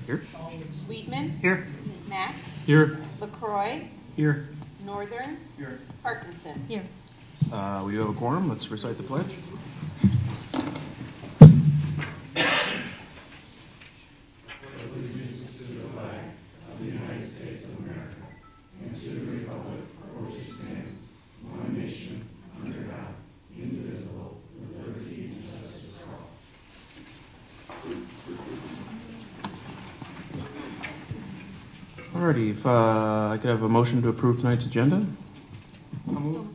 Here. Weedman. Here. Mack. Here. LaCroix. Here. Northern. Here. Parkinson. Here. We do have a quorum. Let's recite the pledge. Alrighty, if I could have a motion to approve tonight's agenda. Second.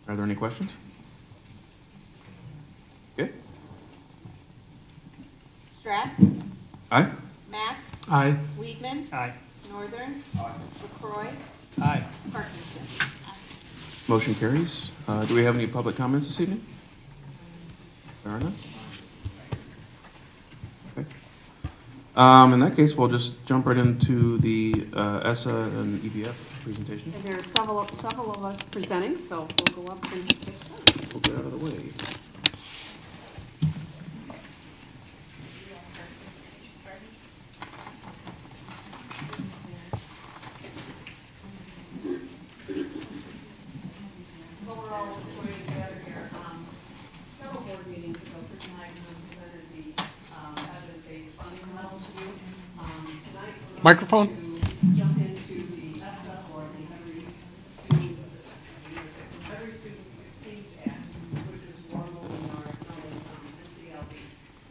Are there any questions? Okay. Strack. Aye. Mack. Aye. Weedman. Aye. Northern. LaCroix. Aye. Parkinson. Motion carries. Do we have any public comments this evening? There are none? Okay. In that case, we'll just jump right into the ESSA and EBF presentation. And there are several of us presenting, so we'll go up and get started. We'll get out of the way. Microphone. Jump into the ESSA or the Every Student Succeeds Act, which is formally known as NCLB.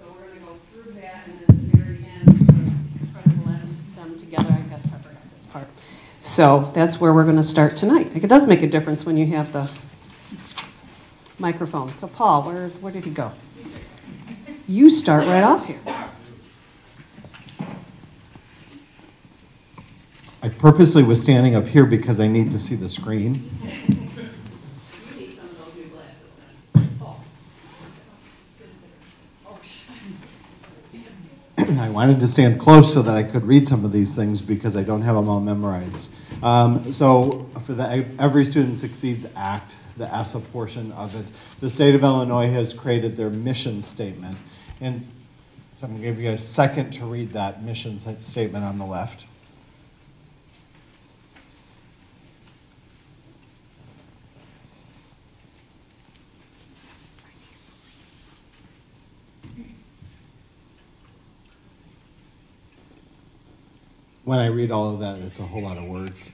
So we're going to go through that, and at the very end, we're going to try to blend them together. I guess I forgot this part. So that's where we're going to start tonight. It does make a difference when you have the microphone. So Paul, where did he go? You start right off here. I purposely was standing up here because I need to see the screen. You need some of those new glasses. I wanted to stand close so that I could read some of these things because I don't have them all memorized. So for the Every Student Succeeds Act, the ESSA portion of it, the state of Illinois has created their mission statement. And so I'm going to give you a second to read that mission statement on the left. When I read all of that, it's a whole lot of words.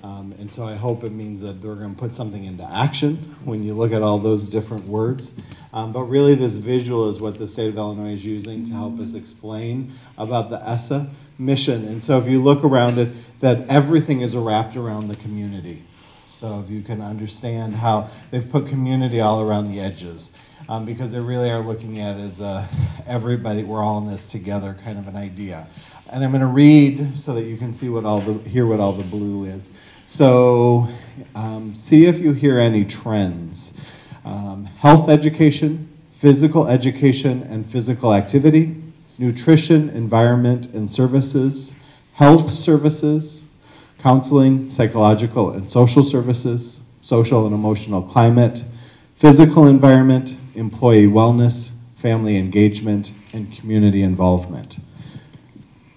And so I hope it means that we're going to put something into action when you look at all those different words. But really this visual is what the state of Illinois is using to help us explain about the ESSA mission. And so if you look around it, that everything is wrapped around the community. So if you can understand how they've put community all around the edges. Because they really are looking at it as everybody, we're all in this together kind of an idea. And I'm going to read so that you can see hear what all the blue is. So see if you hear any trends. Health education, physical education and physical activity, nutrition, environment and services, health services, counseling, psychological and social services, social and emotional climate, physical environment, employee wellness, family engagement, and community involvement.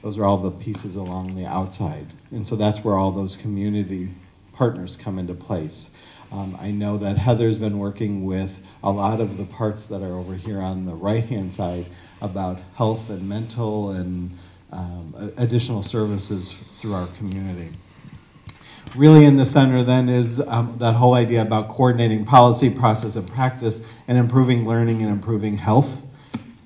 Those are all the pieces along the outside. And so that's where all those community partners come into place. I know that Heather's been working with a lot of the parts that are over here on the right-hand side about health and mental and additional services through our community. Really in the center then is that whole idea about coordinating policy, process, and practice, and improving learning and improving health.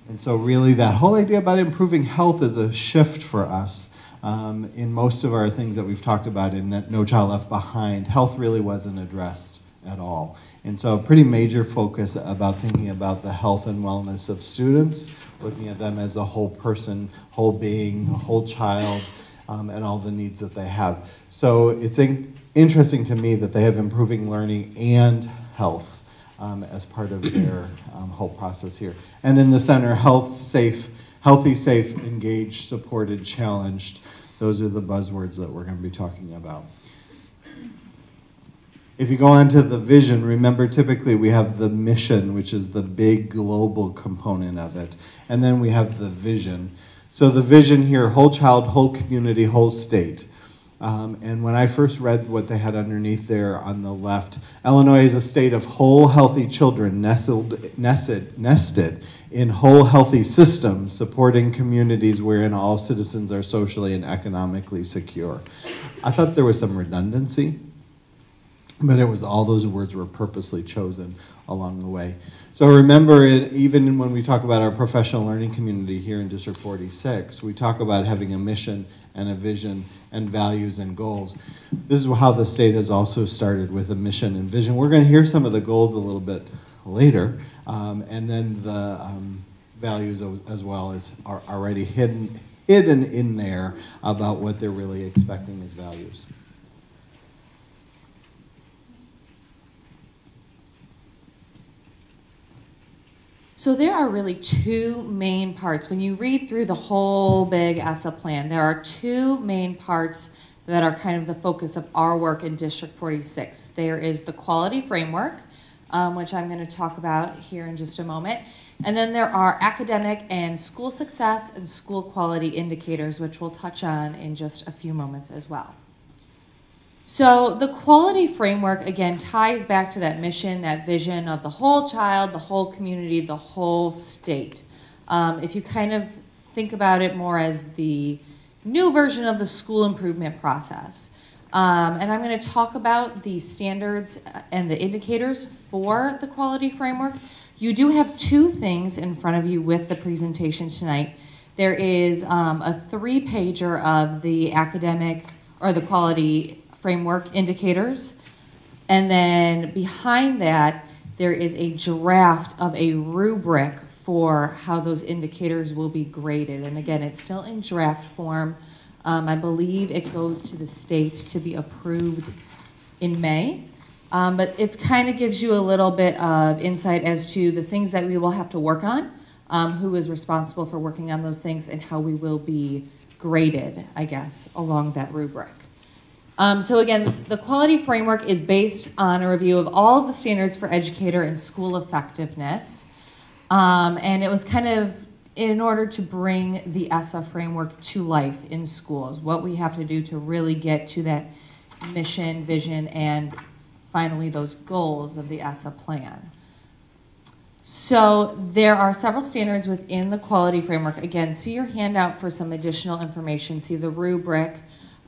And so really that whole idea about improving health is a shift for us. In most of our things that we've talked about in No Child Left Behind, health really wasn't addressed at all. And so a pretty major focus about thinking about the health and wellness of students, looking at them as a whole person, whole being, a whole child, and all the needs that they have. So it's interesting to me that they have improving learning and health as part of their whole process here. And in the center, healthy, safe, engaged, supported, challenged. Those are the buzzwords that we're going to be talking about. If you go on to the vision, remember typically we have the mission, which is the big global component of it. And then we have the vision. So the vision here, whole child, whole community, whole state. And when I first read what they had underneath there on the left, Illinois is a state of whole healthy children nested in whole healthy systems, supporting communities wherein all citizens are socially and economically secure. I thought there was some redundancy, but it was all those words were purposely chosen along the way. So remember, even when we talk about our professional learning community here in District 46, we talk about having a mission and a vision and values and goals. This is how the state has also started, with a mission and vision. We're going to hear some of the goals a little bit later, and then the values as well are already hidden in there about what they're really expecting as values. So there are really two main parts. When you read through the whole big ESSA plan, there are two main parts that are kind of the focus of our work in District 46. There is the quality framework, which I'm going to talk about here in just a moment. And then there are academic and school success and school quality indicators, which we'll touch on in just a few moments as well. So the quality framework, again, ties back to that mission, that vision of the whole child, the whole community, the whole state. If you kind of think about it more as the new version of the school improvement process. And I'm going to talk about the standards and the indicators for the quality framework. You do have two things in front of you with the presentation tonight. There is a 3-pager of the academic or the quality framework indicators, and then behind that there is a draft of a rubric for how those indicators will be graded. And again, it's still in draft form. I believe it goes to the state to be approved in May, but it kind of gives you a little bit of insight as to the things that we will have to work on, who is responsible for working on those things, and how we will be graded, I guess, along that rubric. So again, the quality framework is based on a review of all of the standards for educator and school effectiveness. And it was kind of in order to bring the ESSA framework to life in schools, what we have to do to really get to that mission, vision, and finally those goals of the ESSA plan. So there are several standards within the quality framework. Again, see your handout for some additional information. See the rubric.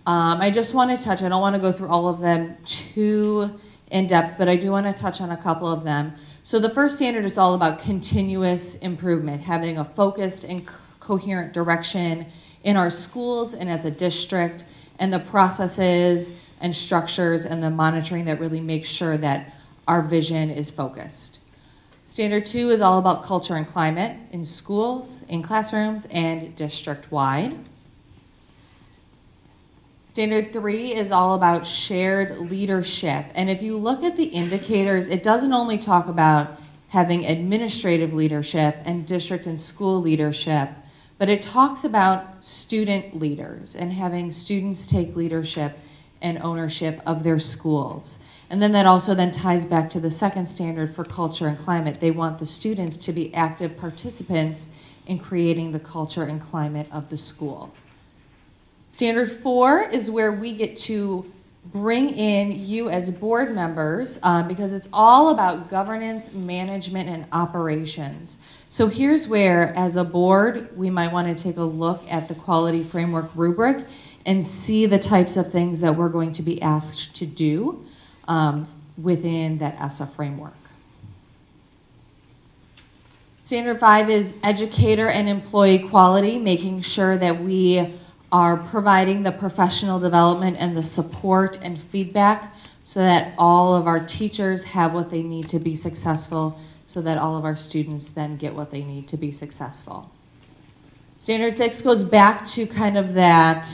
I just want to touch, I don't want to go through all of them too in depth, but I do want to touch on a couple of them. So the first standard is all about continuous improvement, having a focused and coherent direction in our schools and as a district, and the processes and structures and the monitoring that really makes sure that our vision is focused. Standard 2 is all about culture and climate in schools, in classrooms, and district-wide. Standard 3 is all about shared leadership. And if you look at the indicators, it doesn't only talk about having administrative leadership and district and school leadership, but it talks about student leaders and having students take leadership and ownership of their schools. And then that also then ties back to the second standard for culture and climate. They want the students to be active participants in creating the culture and climate of the school. Standard 4 is where we get to bring in you as board members because it's all about governance, management, and operations. So here's where, as a board, we might want to take a look at the quality framework rubric and see the types of things that we're going to be asked to do within that ESSA framework. Standard 5 is educator and employee quality, making sure that we are providing the professional development and the support and feedback so that all of our teachers have what they need to be successful, so that all of our students then get what they need to be successful. Standard 6 goes back to kind of that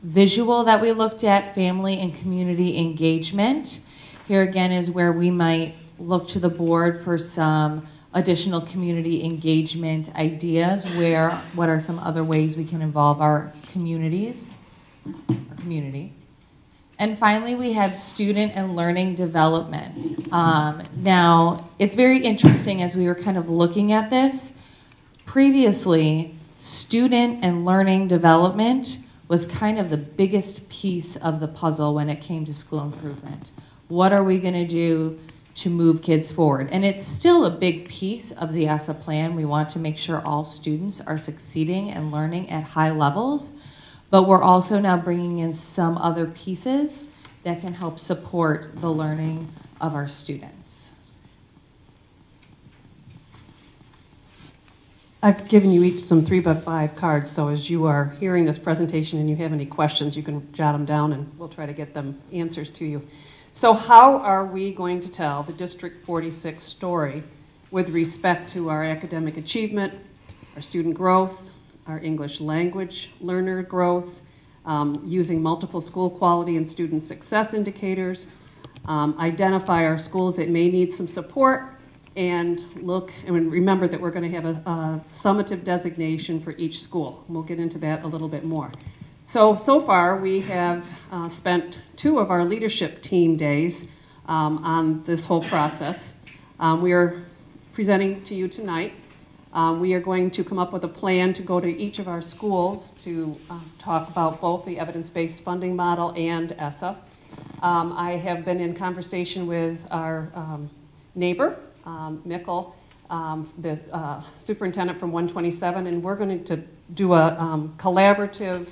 visual that we looked at, family and community engagement. Here again is where we might look to the board for some additional community engagement ideas. What are some other ways we can involve our community? And finally, we have student and learning development. Now, it's very interesting as we were kind of looking at this. Previously, student and learning development was kind of the biggest piece of the puzzle when it came to school improvement. What are we going to do to move kids forward? And it's still a big piece of the ESSA plan. We want to make sure all students are succeeding and learning at high levels, but we're also now bringing in some other pieces that can help support the learning of our students. I've given you each some 3x5 cards, so as you are hearing this presentation and you have any questions, you can jot them down and we'll try to get them answers to you. So how are we going to tell the District 46 story with respect to our academic achievement, our student growth, our English language learner growth, using multiple school quality and student success indicators, identify our schools that may need some support, and look and remember that we're going to have a summative designation for each school. We'll get into that a little bit more. So far we have spent 2 of our leadership team days on this whole process. We are presenting to you tonight. We are going to come up with a plan to go to each of our schools to talk about both the evidence-based funding model and ESSA. I have been in conversation with our neighbor, Mikkel, the superintendent from 127, and we're going to do a collaborative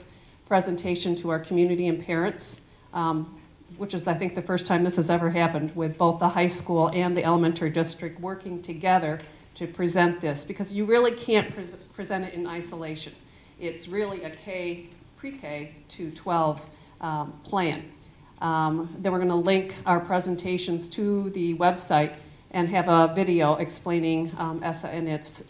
presentation to our community and parents, which is, I think, the first time this has ever happened, with both the high school and the elementary district working together to present this, because you really can't present it in isolation. It's really a pre-K to 12 plan. Then we're going to link our presentations to the website and have a video explaining ESSA and its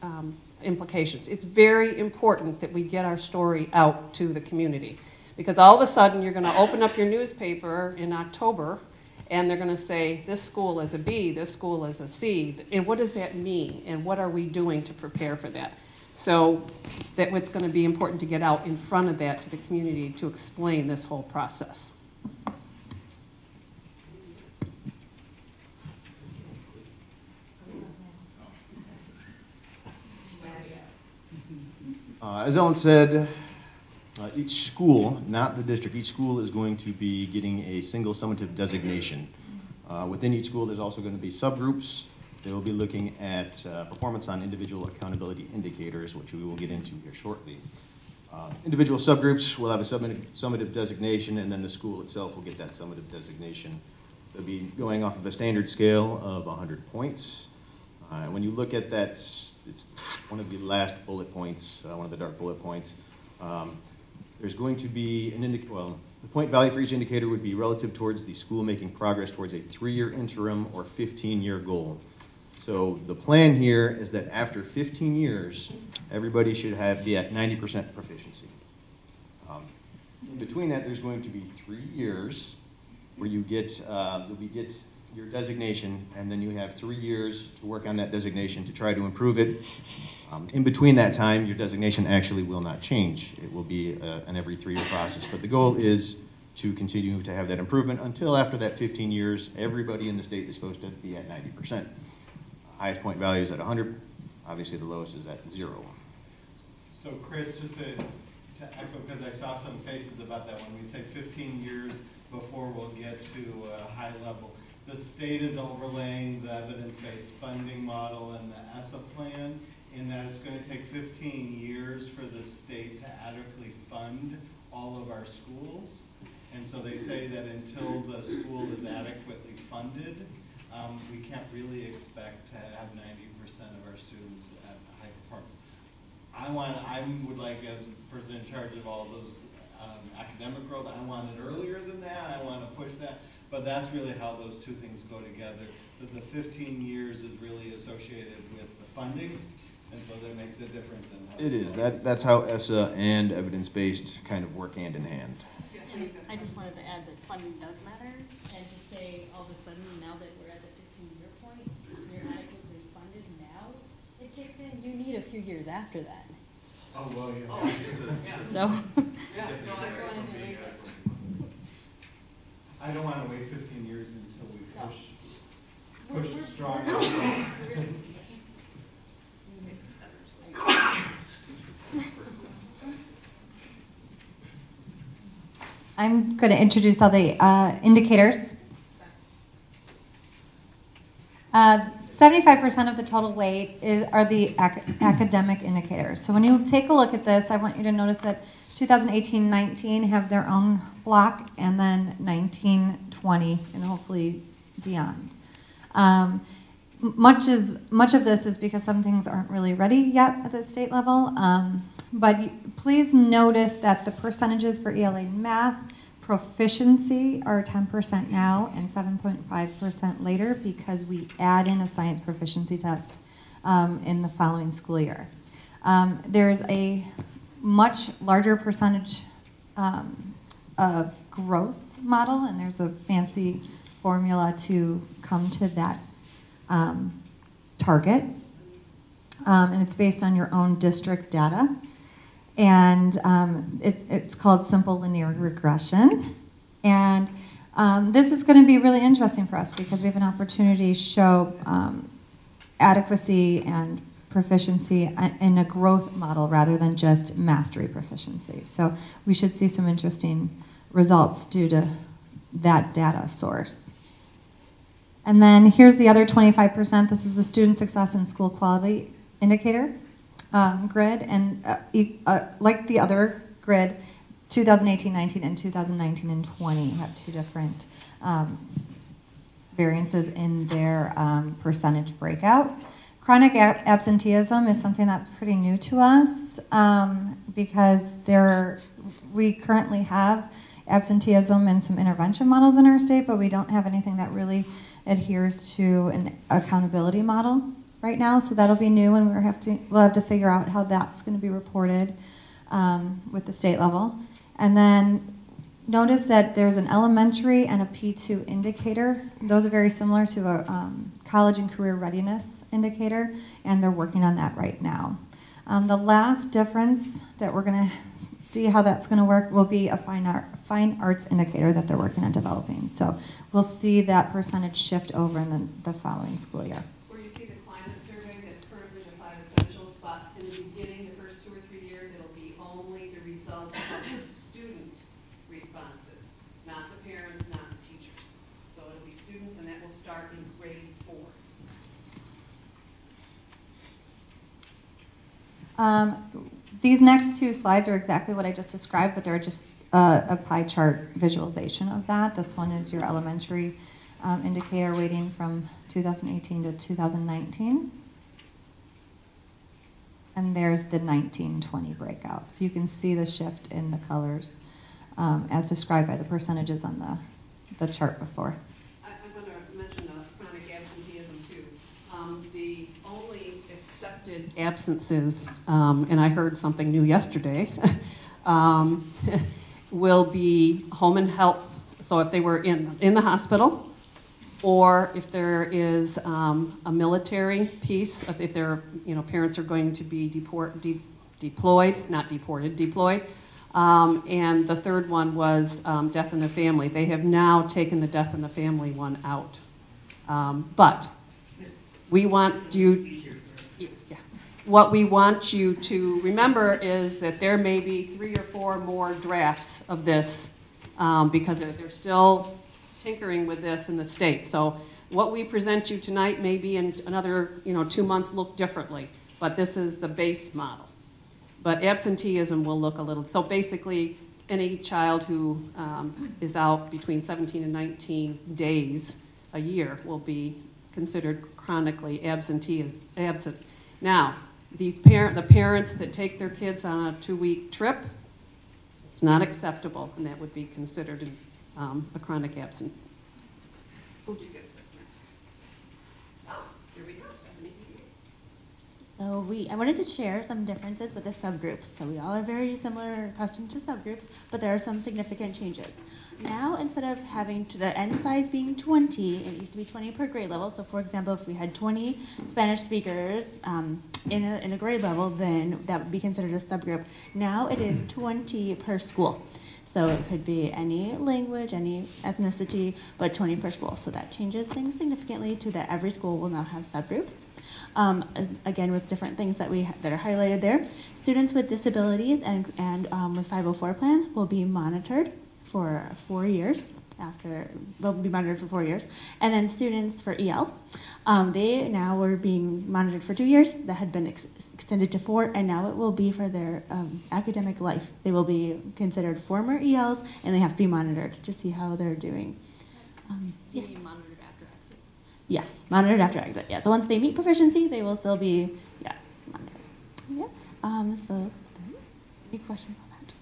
implications. It's very important that we get our story out to the community, because all of a sudden you're going to open up your newspaper in October and they're going to say, this school is a B, this school is a C, and what does that mean, and what are we doing to prepare for that? So it's going to be important to get out in front of that to the community to explain this whole process. As Ellen said, each school, not the district, each school is going to be getting a single summative designation. Within each school, there's also going to be subgroups. They will be looking at performance on individual accountability indicators, which we will get into here shortly. Individual subgroups will have a summative designation, and then the school itself will get that summative designation. They'll be going off of a standard scale of 100 points. When you look at that, it's one of the last bullet points, one of the dark bullet points. There's going to be the point value for each indicator would be relative towards the school making progress towards a 3-year interim or 15-year goal. So the plan here is that after 15 years, everybody should be at 90% proficiency. In between that, there's going to be 3 years where you get your designation, and then you have 3 years to work on that designation to try to improve it. In between that time, your designation actually will not change. It will be an every 3-year process. But the goal is to continue to have that improvement until after that 15 years, everybody in the state is supposed to be at 90%. Highest point value is at 100. Obviously, the lowest is at 0. So, Chris, just to echo, because I saw some faces about that, when we say 15 years before we'll get to a high level, the state is overlaying the evidence-based funding model and the ESSA plan, in that it's going to take 15 years for the state to adequately fund all of our schools. And so they say that until the school is adequately funded, we can't really expect to have 90% of our students at high performance. I would like, as the person in charge of all those academic growth, I want it earlier than that. I want to push that. But that's really how those two things go together. That the 15 years is really associated with the funding, and so that makes a difference in how It is. That's how ESSA and evidence-based kind of work hand in hand. And I just wanted to add that funding does matter, and to say all of a sudden, now that we're at the 15-year point, you're adequately funded now, it kicks in. You need a few years after that. Oh, well, yeah. So, Yeah, no, just wanted to make it. I don't want to wait 15 years until we push We're- strong. we're- I'm going to introduce all the indicators. 75% of the total weight are the academic indicators. So when you take a look at this, I want you to notice that 2018-19 have their own block, and then 19-20, and hopefully beyond. Much of this is because some things aren't really ready yet at the state level, but please notice that the percentages for ELA and math proficiency are 10% now and 7.5% later because we add in a science proficiency test in the following school year. There's a much larger percentage of growth model, and there's a fancy formula to come to that target. And it's based on your own district data. And it's called simple linear regression. And this is going to be really interesting for us because we have an opportunity to show adequacy and proficiency in a growth model rather than just mastery proficiency. So we should see some interesting results due to that data source. And then here's the other 25%. This is the student success and school quality indicator grid. And like the other grid, 2018-19 and 2019 and 20 have two different variances in their percentage breakout. Chronic absenteeism is something that's pretty new to us because we currently have absenteeism and some intervention models in our state, but we don't have anything that really adheres to an accountability model right now. So that'll be new, and we'll have to figure out how that's going to be reported with the state level. And then notice that there's an elementary and a P2 indicator. Those are very similar to a college and career readiness indicator, and they're working on that right now. The last difference that we're going to see how that's going to work will be a fine arts indicator that they're working on developing. So we'll see that percentage shift over in the following school year. Where you see the climate survey that's currently the 5 essentials, but in the beginning, the first 2 or 3 years, it'll be only the results of the student responses, not the parents, not the teachers. So it'll be students, and that will start in grade 4. These next two slides are exactly what I just described, but they're just a pie chart visualization of that. This one is your elementary indicator weighting from 2018 to 2019. And there's the 19-20 breakout. So you can see the shift in the colors as described by the percentages on the chart before. I'm going to mention chronic absenteeism too. The only accepted absences, and I heard something new yesterday, will be home and health. So if they were in the hospital, or if there is a military piece, if their parents are going to be deployed, not deported, deployed. And the third one was death in the family. They have now taken the death in the family one out. But we want you, what we want you to remember is that there may be 3 or 4 more drafts of this because they're still tinkering with this in the state. So what we present you tonight may be in another 2 months look differently, but this is the base model. But absenteeism will look a little, so basically any child who is out between 17 and 19 days a year will be considered chronically absent. Now, the parents that take their kids on a 2-week trip, it's not acceptable, and that would be considered a chronic absent. Who gets this next? Oh, here we go, Stephanie. So I wanted to share some differences with the subgroups. So we all are very similar, accustomed to subgroups, but there are some significant changes. Now, instead of having the N size being 20, it used to be 20 per grade level. So for example, if we had 20 Spanish speakers in a grade level, then that would be considered a subgroup. Now it is 20 per school. So it could be any language, any ethnicity, but 20 per school. So that changes things significantly to that every school will now have subgroups. Again, with different things that are highlighted there. Students with disabilities and with 504 plans will be monitored for 4 years. They'll be monitored for 4 years. And then students for ELs, they now were being monitored for 2 years. That had been extended to 4, and now it will be for their academic life. They will be considered former ELs, and they have to be monitored to see how they're doing. Yes. Monitored after exit. Yes, monitored after exit. Yeah, so once they meet proficiency, they will still be monitored. Yeah. So, any questions on that?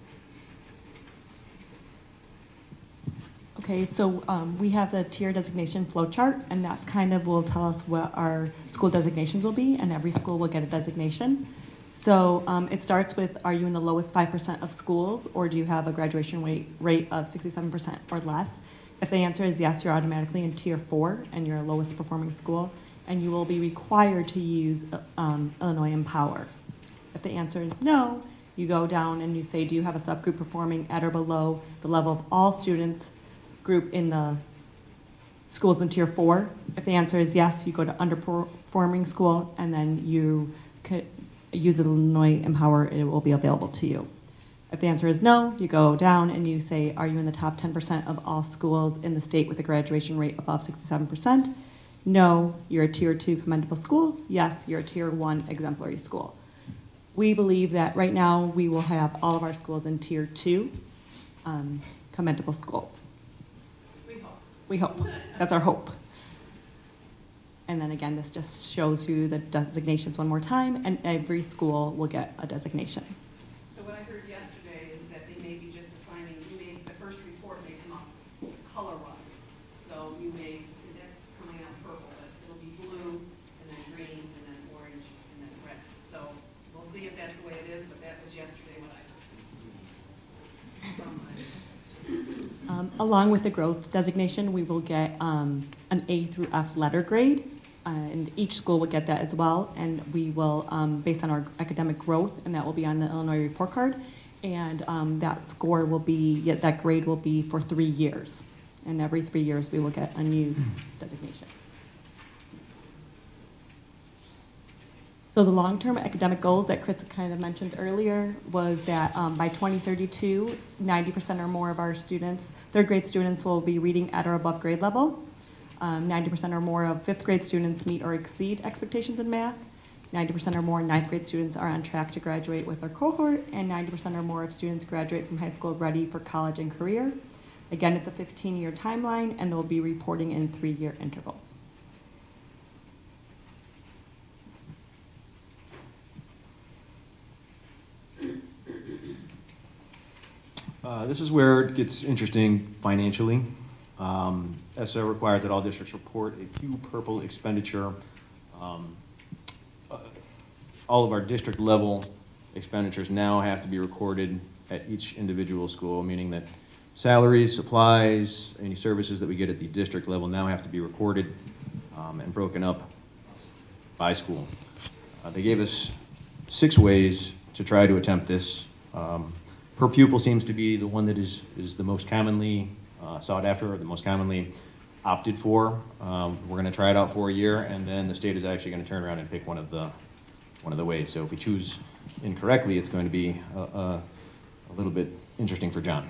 Okay, so we have the tier designation flow chart, and that's kind of will tell us what our school designations will be, and every school will get a designation. So it starts with, are you in the lowest 5% of schools, or do you have a graduation rate of 67% or less? If the answer is yes, you're automatically in tier 4, and you're a lowest performing school, and you will be required to use Illinois Empower. If the answer is no, you go down and you say, do you have a subgroup performing at or below the level of all students group in the schools in tier 4? If the answer is yes, you go to underperforming school, and then you could use Illinois Empower, it will be available to you. If the answer is no, you go down and you say, are you in the top 10% of all schools in the state with a graduation rate above 67%? No, you're a tier 2 commendable school. Yes, you're a tier 1 exemplary school. We believe that right now we will have all of our schools in tier 2 commendable schools. We hope. That's our hope. And then again, this just shows you the designations one more time, and every school will get a designation. So what I heard yesterday is that they may be just assigning, the first report may come up color-wise. So you may, that's coming out purple, but it'll be blue, and then green, and then orange, and then red. So we'll see if that's the way it is, but that was yesterday what I heard. Along with the growth designation, we will get an A through F letter grade, and each school will get that as well. And we will, based on our academic growth, and that will be on the Illinois report card. And that score will be, that grade will be for 3 years. And every 3 years, we will get a new designation. So the long-term academic goals that Chris kind of mentioned earlier was that by 2032, 90% or more of our students, third grade students, will be reading at or above grade level. 90% or more of fifth grade students meet or exceed expectations in math. 90% or more ninth grade students are on track to graduate with our cohort, and 90% or more of students graduate from high school ready for college and career. Again, it's a 15-year timeline, and they'll be reporting in 3-year intervals. This is where it gets interesting financially. ESSA requires that all districts report a Q purple expenditure. All of our district level expenditures now have to be recorded at each individual school, meaning that salaries, supplies, any services that we get at the district level now have to be recorded and broken up by school. They gave us 6 ways to try to attempt this. Per pupil seems to be the one that is the most commonly sought after, or the most commonly opted for. We're going to try it out for a year, and then the state is actually going to turn around and pick one of the ways. So if we choose incorrectly, it's going to be a little bit interesting for John.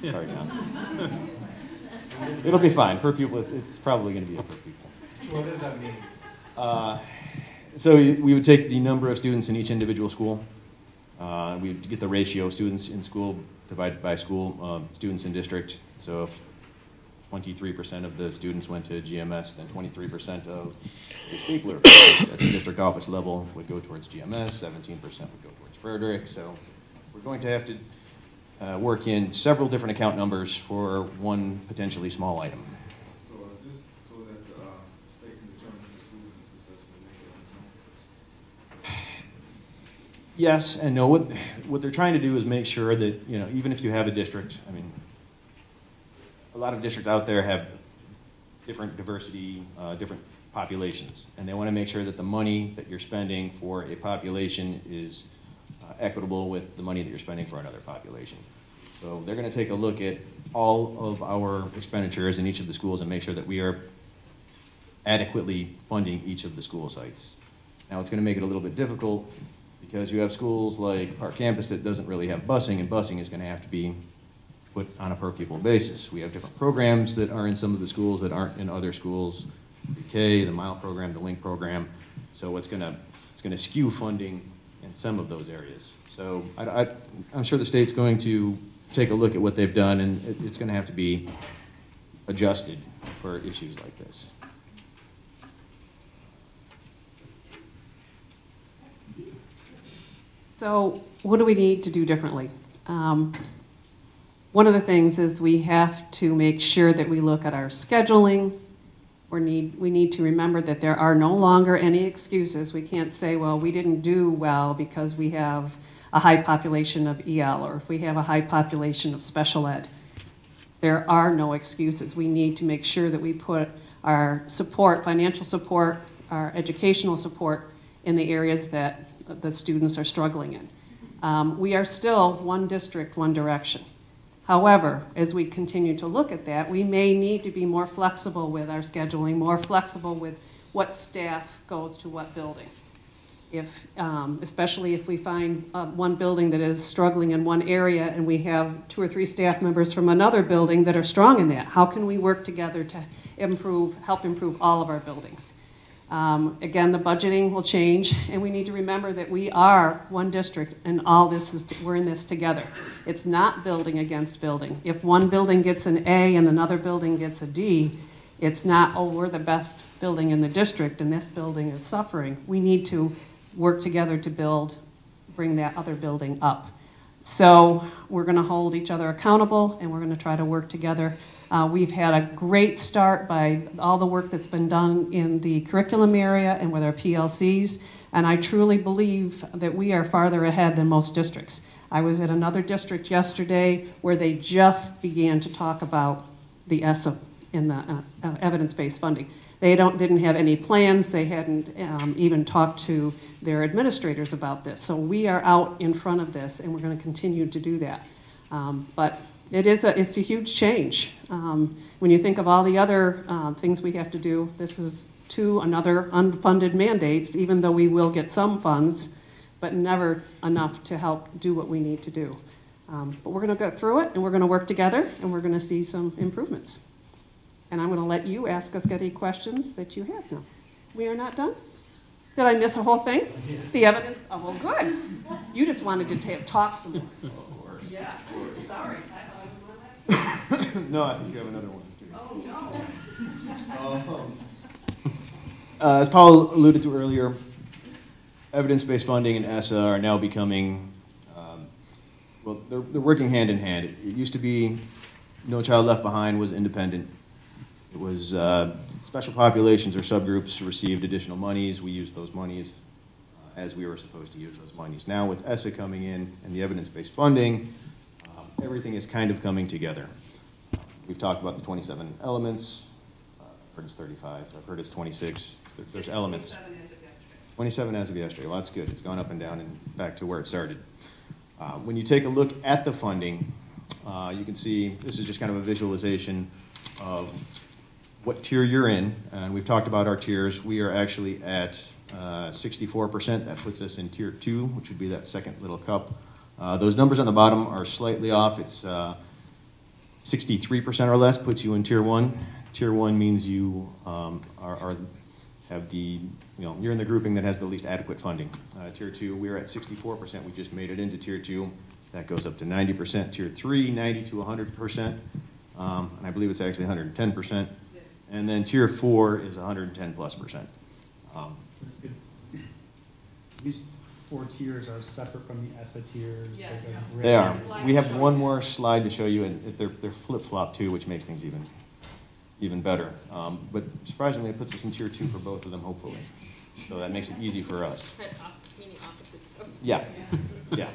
Sorry, John. It'll be fine. Per pupil, it's probably going to be a per pupil. What does that mean? So we would take the number of students in each individual school. We would get the ratio of students in school divided by school, students in district. So if 23% of the students went to GMS, then 23% of the stapler at the district office level would go towards GMS, 17% would go towards Frederick. So we're going to have to work in several different account numbers for one potentially small item. So is this so that the state can determine the school can successfully make it? Yes and no. What they're trying to do is make sure that, you know, even if you have a district, I mean, a lot of districts out there have different diversity, different populations, and they want to make sure that the money that you're spending for a population is equitable with the money that you're spending for another population. So they're going to take a look at all of our expenditures in each of the schools and make sure that we are adequately funding each of the school sites. Now, it's going to make it a little bit difficult Because you have schools like Park Campus that doesn't really have busing, and busing is going to have to be put on a per pupil basis. We have different programs that are in some of the schools that aren't in other schools, pre-K, the MILE program, the LINK program. So it's going to skew funding in some of those areas. So I'm sure the state's going to take a look at what they've done, and it's going to have to be adjusted for issues like this. So what do we need to do differently? One of the things is we have to make sure that we look at our scheduling. We need to remember that there are no longer any excuses. We can't say, well, we didn't do well because we have a high population of EL or if we have a high population of special ed. There are no excuses. We need to make sure that we put our support, financial support, our educational support in the areas that the students are struggling in. We are still one district, one direction. However, as we continue to look at that, we may need to be more flexible with our scheduling, more flexible with what staff goes to what building. Especially if we find one building that is struggling in one area and we have 2 or 3 staff members from another building that are strong in that. How can we work together to help improve all of our buildings? Again, the budgeting will change, and we need to remember that we are one district, and we're in this together. It's not building against building. If one building gets an A and another building gets a D, it's not, oh, we're the best building in the district, and this building is suffering. We need to work together to bring that other building up. So we're going to hold each other accountable, and we're going to try to work together. We've had a great start by all the work that's been done in the curriculum area and with our PLCs, and I truly believe that we are farther ahead than most districts. I was at another district yesterday where they just began to talk about the ESSA in the evidence-based funding. They didn't have any plans. They hadn't even talked to their administrators about this. So we are out in front of this, and we're going to continue to do that. But it's a huge change. When you think of all the other things we have to do, this is another unfunded mandates, even though we will get some funds, but never enough to help do what we need to do. But we're going to go through it, and we're going to work together, and we're going to see some improvements. And I'm going to let you ask us any questions that you have now. We are not done? Did I miss a whole thing? Yeah. The evidence? Oh, well, good. You just wanted to talk some more. Of course. Yeah, sorry. I thought I was on that. No, I think you have another one. Oh, no. As Paul alluded to earlier, evidence-based funding and ESSA are now becoming, well, they're working hand in hand. It used to be No Child Left Behind was independent. It was special populations or subgroups received additional monies. We used those monies as we were supposed to use those monies. Now with ESSA coming in and the evidence-based funding, everything is kind of coming together. We've talked about the 27 elements. I've heard it's 35. I've heard it's 26. There's elements. 27 as of yesterday. Well, that's good. It's gone up and down and back to where it started. When you take a look at the funding, you can see this is just kind of a visualization of what tier you're in. And we've talked about our tiers. We are actually at 64%. That puts us in tier 2, which would be that second little cup. Those numbers on the bottom are slightly off. It's 63% or less puts you in tier 1. Tier 1 means you you're in the grouping that has the least adequate funding. Tier 2, we're at 64%. We just made it into tier 2. That goes up to 90%. Tier 3, 90 to 100%. And I believe it's actually 110%. And then tier 4 is 110+%. These 4 tiers are separate from the ESSA tiers. Yes, like yeah. They are. We have one more slide to show you, and they're flip-flopped too, which makes things even better. But surprisingly, it puts us in tier 2 for both of them, hopefully. So that makes it easy for us. Yeah, yeah.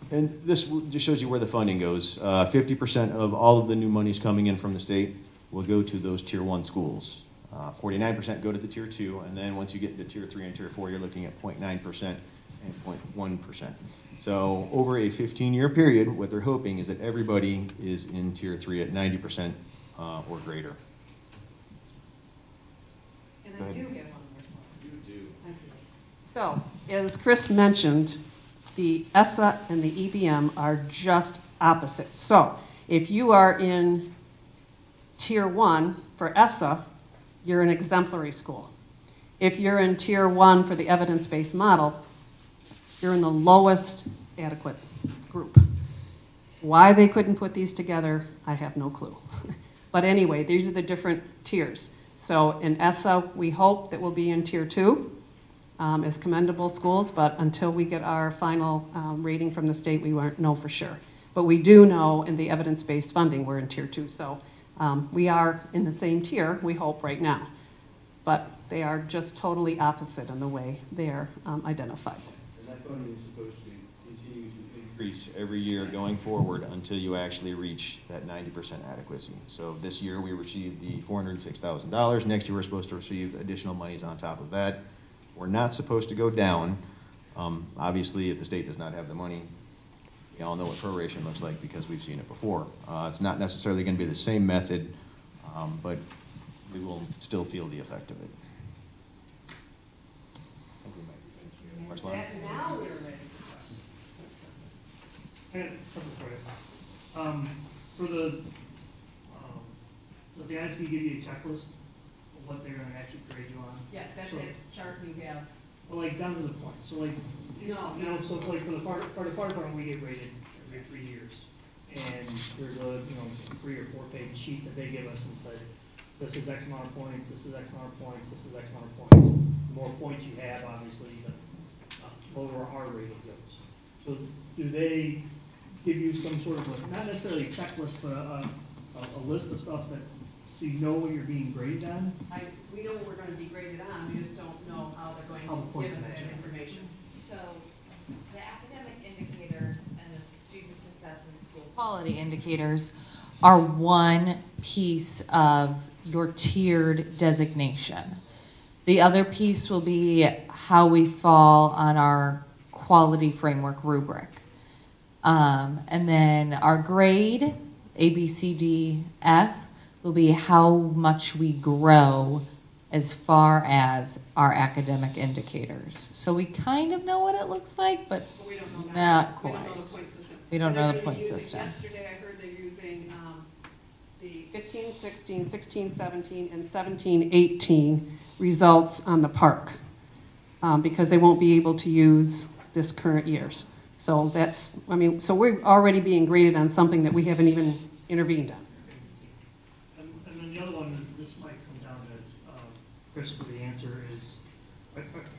And this just shows you where the funding goes. 50% of all of the new monies coming in from the state will go to those tier 1 schools. 49% go to the tier 2, and then once you get into tier 3 and tier 4, you're looking at 0.9% and 0.1%. So over a 15-year period, what they're hoping is that everybody is in tier 3 at 90% or greater. And I do have one more slide. You do. So as Chris mentioned, the ESSA and the EBM are just opposite. So if you are in Tier 1 for ESSA, you're an exemplary school. If you're in Tier 1 for the evidence-based model, you're in the lowest adequate group. Why they couldn't put these together, I have no clue. But anyway, these are the different tiers. So in ESSA, we hope that we'll be in Tier 2 as commendable schools, but until we get our final rating from the state, we won't know for sure. But we do know in the evidence-based funding, we're in Tier 2. So we are in the same tier, we hope, right now. But they are just totally opposite in the way they are identified. And that funding is supposed to continue to increase every year going forward until you actually reach that 90% adequacy. So this year we received the $406,000. Next year we're supposed to receive additional monies on top of that. We're not supposed to go down. Obviously, if the state does not have the money, we all know what proration looks like because we've seen it before. It's not necessarily going to be the same method, but we will still feel the effect of it. I think we might be finished. We have more slides. Now we're ready. I got a couple for you. For the, does the ISB give you a checklist of what they're gonna actually grade you on? Yes, that's So- that chart we have. Well, like down to the point, so like, No, you know, so it's like for the fire department, we get graded every 3 years. And there's a, 3 or 4 page sheet that they give us and say, this is X amount of points, this is X amount of points, this is X amount of points. The more points you have, obviously, the lower our rating goes. So do they give you some sort of, not necessarily a checklist, but a list of stuff that, so you know what you're being graded on? We know what we're going to be graded on, we just don't know how they're going How the to points give us match that up. information. So the academic indicators and the student success and school quality indicators are one piece of your tiered designation. The other piece will be how we fall on our quality framework rubric. And then our grade, A, B, C, D, F, will be how much we grow as far as our academic indicators. So we kind of know what it looks like, but But we don't know not We quite. don't know the point system. We don't And know they're the gonna be point using- system. Yesterday I heard they're using the 15, 16, 16, 17, and 17, 18 results on the park because they won't be able to use this current year's. So that's, so we're already being graded on something that we haven't even intervened on. And then the other one is, this might come down to, Chris, for the answer is,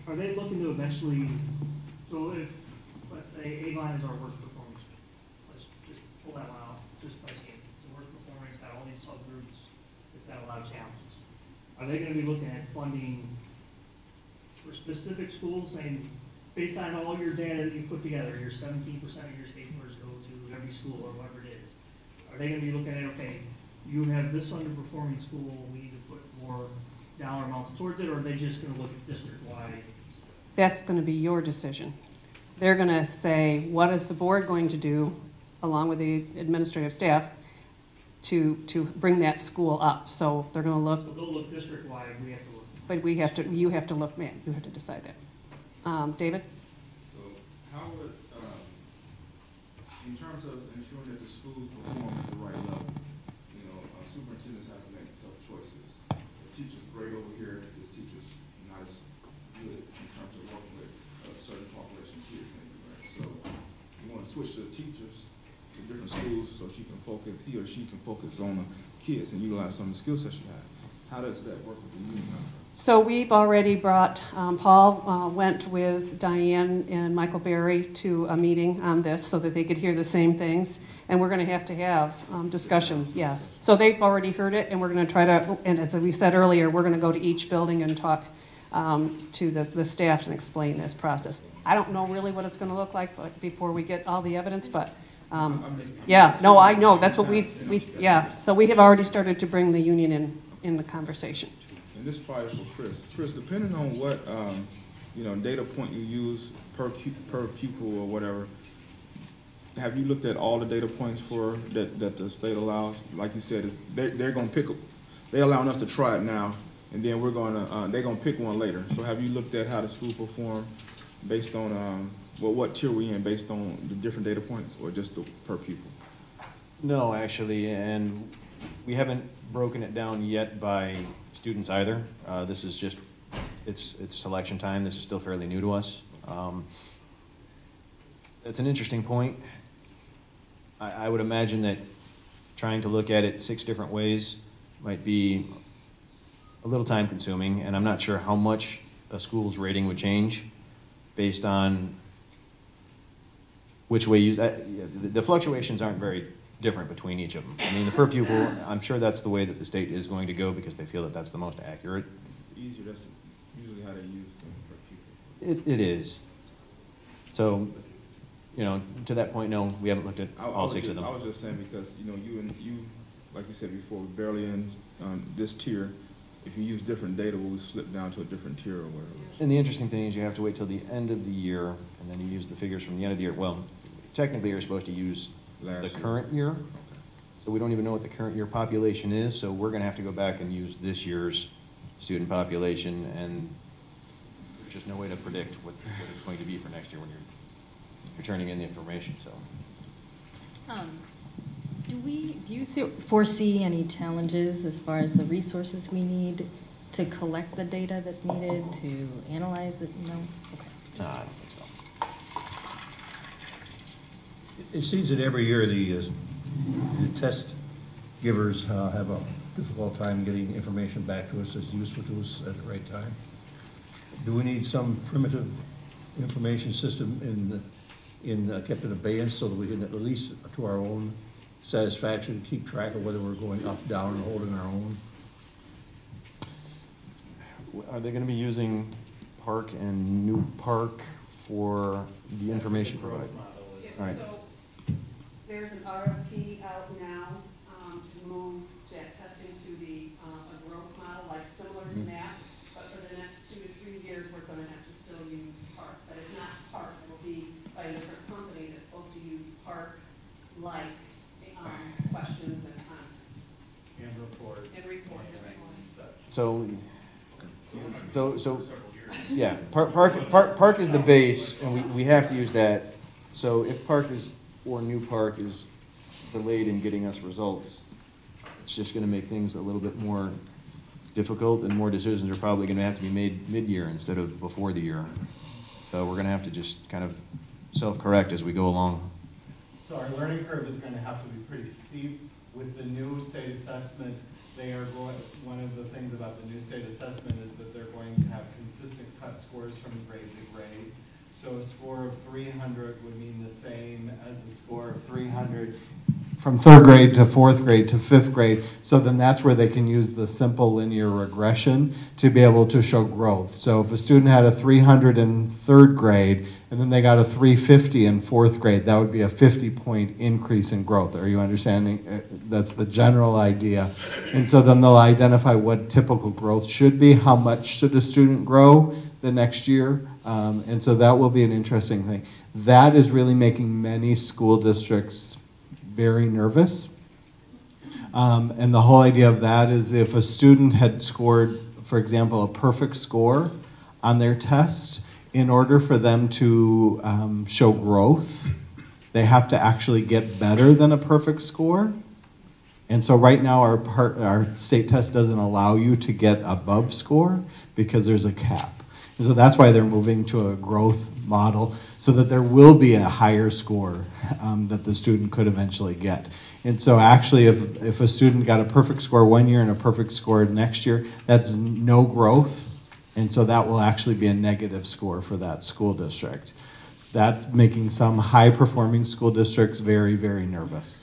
are they looking to eventually, so if, let's say, Avon is our worst performing school, let's just pull that one out, just by chance, it's the worst performing, it's got all these subgroups, it's got a lot of challenges. Are they gonna be looking at funding for specific schools, saying, based on all your data that you put together, your 17% of your state numbers go to every school or whatever it is, are they gonna be looking at, okay, you have this underperforming school, we need to put more dollar amounts towards it, or are they just gonna look at district-wide? That's going to be your decision. They're going to say, what is the board going to do, along with the administrative staff, to bring that school up? So they're going to look, So they'll look district-wide, we have to look. but you have to look, man, you have to decide that. David? So how would, in terms of ensuring that the schools perform at the right level, superintendents have to make tough choices. The teachers grade over here, this teacher's not as good in terms of working with a certain population of kids, maybe, right? So you want to switch the teachers to different schools so he or she can focus on the kids and utilize some of the skill sets you have. How does that work with the union? So we've already brought, Paul went with Diane and Michael Berry to a meeting on this so that they could hear the same things. And we're going to have discussions, yes. So they've already heard it, and we're going to try to, and as we said earlier, we're going to go to each building and talk to the staff and explain this process. I don't know really what it's going to look like before we get all the evidence, but yeah, no, I know. That's what yeah. So we have already started to bring the union in the conversation. And this probably is for Chris. Chris, depending on what data point you use per pupil or whatever, have you looked at all the data points for that the state allows? Like you said, they're going to pick. They're allowing us to try it now, and then they're going to pick one later. So have you looked at how the school performed based on, what tier we in, based on the different data points, or just the per pupil? No, actually, and we haven't broken it down yet by students either. This is just, it's selection time. This is still fairly new to us. It's an interesting point. I would imagine that trying to look at it 6 different ways might be a little time consuming, and I'm not sure how much a school's rating would change based on which way you, the fluctuations aren't very different between each of them. I mean, the per pupil, I'm sure that's the way that the state is going to go because they feel that that's the most accurate. It's easier, that's usually how they use them per pupil. It is. So, you know, to that point, no, we haven't looked at all 6 of them. I was just saying because, you know, you, like you said before, barely in this tier. If you use different data, we'll slip down to a different tier or whatever. And the interesting thing is you have to wait till the end of the year, and then you use the figures from the end of the year. Well, technically you're supposed to use the current year. So we don't even know what the current year population is, so we're gonna have to go back and use this year's student population, and there's just no way to predict what it's going to be for next year when you're turning in the information, so. Do you foresee any challenges as far as the resources we need to collect the data that's needed to analyze it? No? Okay. No, I don't think so. It seems that every year the test givers have a difficult time getting information back to us that's useful to us at the right time. Do we need some primitive information system kept in abeyance so that we can, at least to our own satisfaction, keep track of whether we're going up, down, and holding our own? Are they going to be using Park and New Park for the information provided? Yeah, All right. so there's an RFP out now to move that testing to a growth model, like similar to that. But for the next 2 to 3 years, we're going to have to still use Park. But it's not Park. It will be by a different company that's supposed to use Park-like questions and content. And reports. And reports. So, yeah, Park is the base, and we have to use that. So if Park is, or New Park is delayed in getting us results, it's just going to make things a little bit more difficult, and more decisions are probably going to have to be made mid-year instead of before the year. So we're going to have to just kind of self-correct as we go along. So our learning curve is going to have to be pretty steep. With the new state assessment, they are going, one of the things about the new state assessment is that they're going to have consistent cut scores from grade to grade. So a score of 300 would mean the same as a score of 300 from 3rd grade to 4th grade to 5th grade. So then that's where they can use the simple linear regression to be able to show growth. So if a student had a 300 in 3rd grade and then they got a 350 in 4th grade, that would be a 50-point increase in growth. Are you understanding? That's the general idea. And so then they'll identify what typical growth should be, how much should a student grow the next year. And so that will be an interesting thing. That is really making many school districts very nervous. And the whole idea of that is if a student had scored, for example, a perfect score on their test, in order for them to show growth, they have to actually get better than a perfect score. And so right now our state test doesn't allow you to get above score because there's a cap. And so that's why they're moving to a growth model so that there will be a higher score that the student could eventually get. And so actually if a student got a perfect score one year and a perfect score next year, that's no growth. And so that will actually be a negative score for that school district. That's making some high-performing school districts very, very nervous.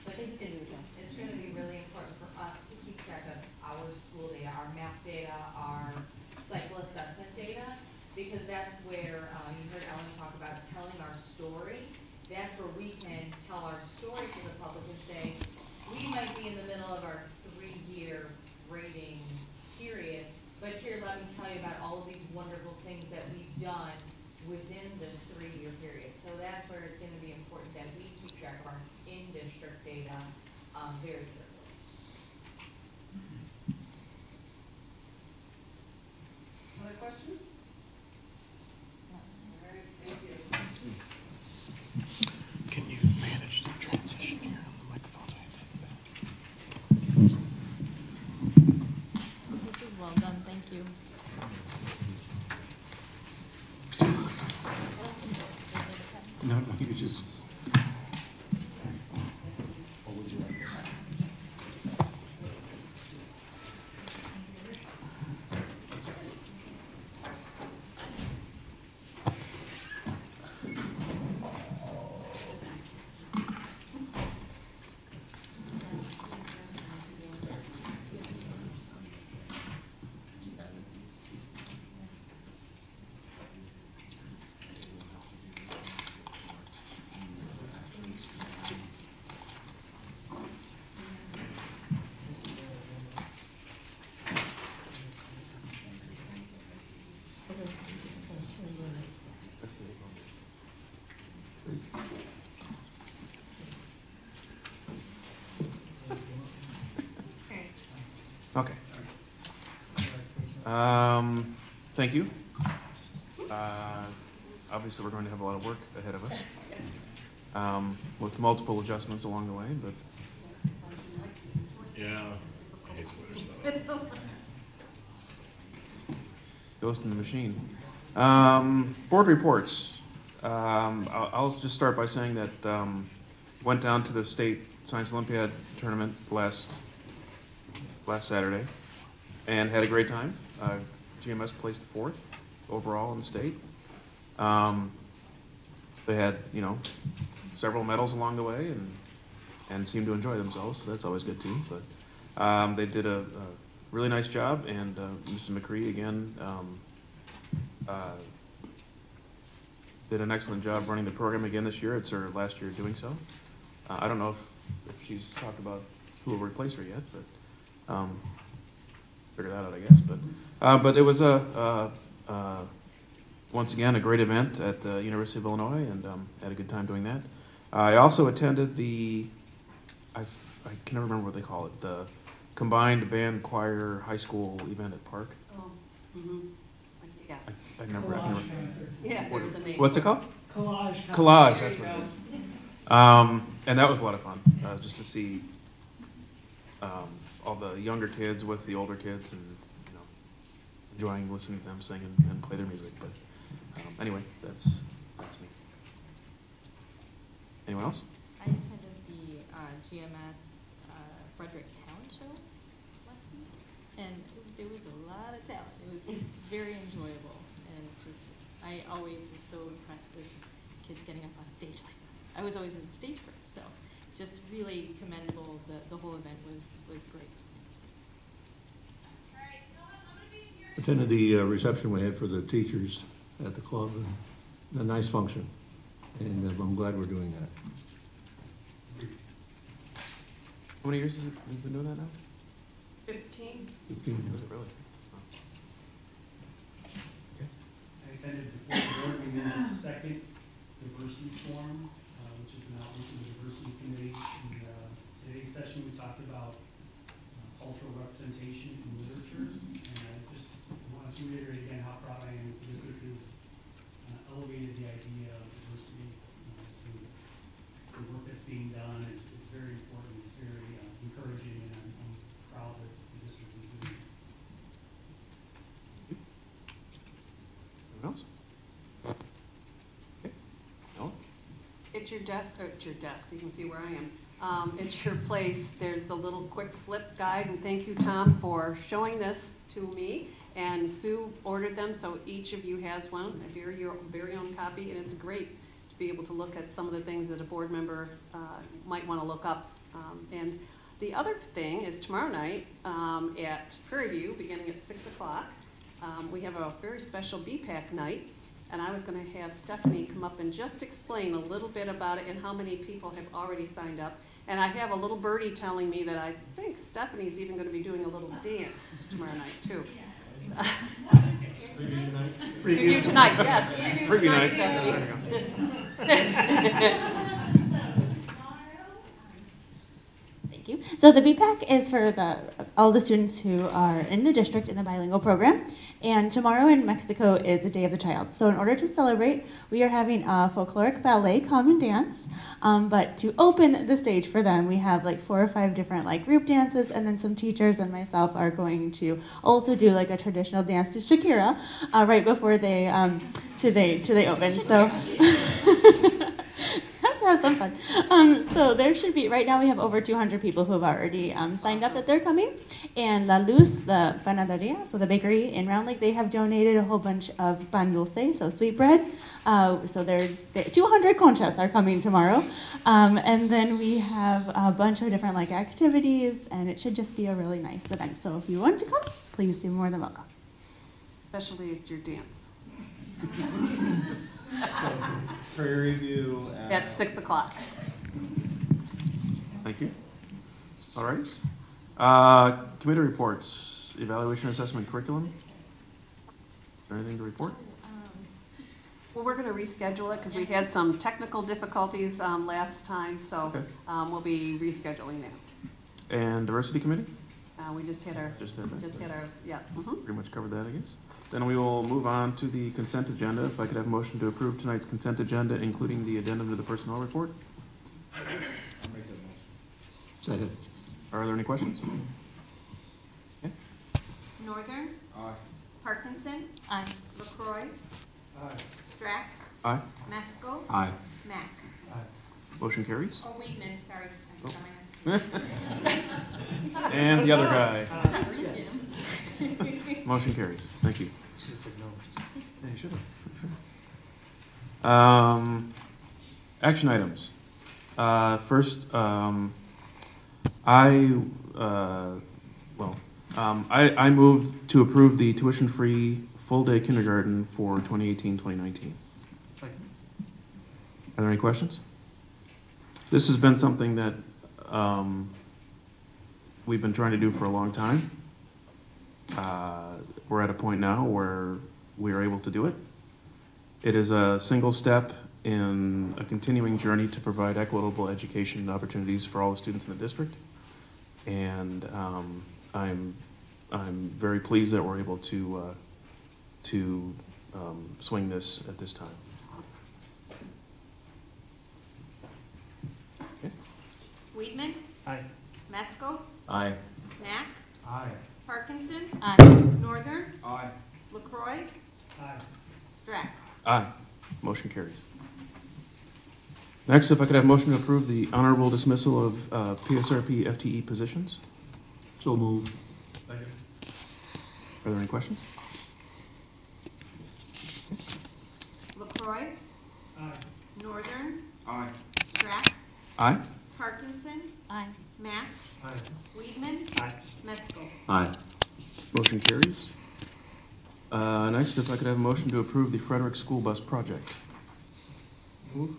I think it's going to be really important for us to keep track of our school data, our map data, our cycle assessment data, because that's where you heard Ellen talk about telling our story. That's where we can tell our story to the public and say, we might be in the middle of our 3-year rating period, but here, let me tell you about all of these wonderful things that we've done within this 3-year period. So that's where it's going to be important that we keep track of our in-district data very carefully. Other questions? No, you just. What would you like? Okay. Thank you. Obviously, we're going to have a lot of work ahead of us, with multiple adjustments along the way, but. Yeah. I hate Twitter stuff. Ghost in the machine. Board reports. I'll just start by saying that went down to the state science Olympiad tournament last Saturday and had a great time. GMS placed 4th overall in the state. They had, several medals along the way and seemed to enjoy themselves, so that's always good too. But they did a really nice job, and Mrs. McCree again did an excellent job running the program again this year. It's her last year doing so. I don't know if she's talked about who will replace her yet, but figure that out, I guess. But it was once again a great event at the University of Illinois, and had a good time doing that. I also attended I can never remember what they call it, the combined band choir high school event at Park. Oh, mm-hmm. Yeah. I never. Yeah, there was a name. What's it called? Collage. Collage, that's what it is. And that was a lot of fun, just to see all the younger kids with the older kids, and enjoying listening to them sing and play their music. But anyway, that's me. Anyone else? I attended the GMS Frederick Talent Show last week, and there was a lot of talent. It was very enjoyable, and I always am so impressed with kids getting up on stage like that. I was always in the stage first, so just really commendable. The whole event was great. Attended the reception we had for the teachers at the club, and a nice function, and I'm glad we're doing that. How many years has it been doing that now? 15. 15. Was it really? I attended the Fort Worth Women's second diversity forum, which is an outreach of the diversity committee. In today's session, we talked about cultural representation in literature, and I just want to reiterate again how proud I am that the district has elevated the idea of diversity. The work that's being done is very important. It's very encouraging, and I'm proud that the district is doing it. Anyone else? Okay. No? At your desk, you can see where I am. At your place, there's the little quick flip guide, and thank you, Tom, for showing this to me. And Sue ordered them, so each of you has one, your very own copy, and it's great to be able to look at some of the things that a board member might want to look up. And the other thing is tomorrow night at Prairie View, beginning at 6 o'clock, we have a very special BPAC night. And I was going to have Stephanie come up and just explain a little bit about it and how many people have already signed up. And I have a little birdie telling me that I think Stephanie's even going to be doing a little dance tomorrow night, too. Preview tonight? Preview tonight, yes. Preview night. Thank you. So the BPAC is for all the students who are in the district in the bilingual program. And tomorrow in Mexico is the Day of the Child. So in order to celebrate, we are having a folkloric ballet, common dance. But to open the stage for them, we have like 4 or 5 different group dances, and then some teachers and myself are going to also do a traditional dance to Shakira right before they open. So Let's have some fun. So there should be, right now we have over 200 people who have already signed up that they're coming. And La Luz, the panaderia, so the bakery in Round Lake, they have donated a whole bunch of pan dulce, so sweet bread. So 200 conchas are coming tomorrow. And then we have a bunch of different like activities, and it should just be a really nice event. So if you want to come, please be more than welcome. Especially if your dance. Prairie View. At 6 o'clock. Thank you. All right. Committee reports, evaluation assessment curriculum. Is there anything to report? Well, we're going to reschedule it because we had some technical difficulties last time, so Okay. We'll be rescheduling that. And diversity committee? We just had our, yeah. Pretty much covered that, I guess. Then we will move on to the consent agenda. If I could have a motion to approve tonight's consent agenda, including the addendum to the personnel report. I'll make that motion. Second. Are there any questions? Okay. Northern, Aye. Parkinson, Aye. LaCroy, Aye. Strack, Aye. Masco, Aye. Mack. Motion carries. Oh, Weedman, sorry. Oh. I'm And the other guy. sorry. Motion carries. Thank you. Yeah, you should have. Action items. First, I move to approve the tuition-free full-day kindergarten for 2018-2019. Are there any questions? This has been something that we've been trying to do for a long time. We're at a point now where we are able to do it. It is a single step in a continuing journey to provide equitable education opportunities for all the students in the district. And I'm very pleased that we're able to swing this at this time. Okay. Weedman, Aye. Masco, Aye. Mack, Aye. Parkinson, Aye. Northern, Aye. LaCroy, Aye. Strack. Aye. Motion carries. Next, if I could have a motion to approve the honorable dismissal of PSRP FTE positions. So moved. Second. Are there any questions? LaCroy, Aye. Northern, Aye. Strack, Aye. Parkinson, Aye. Mack, Aye. Weedman, Aye. Masco. Aye. Motion carries. Next, if I could have a motion to approve the Frederick School Bus Project. Move.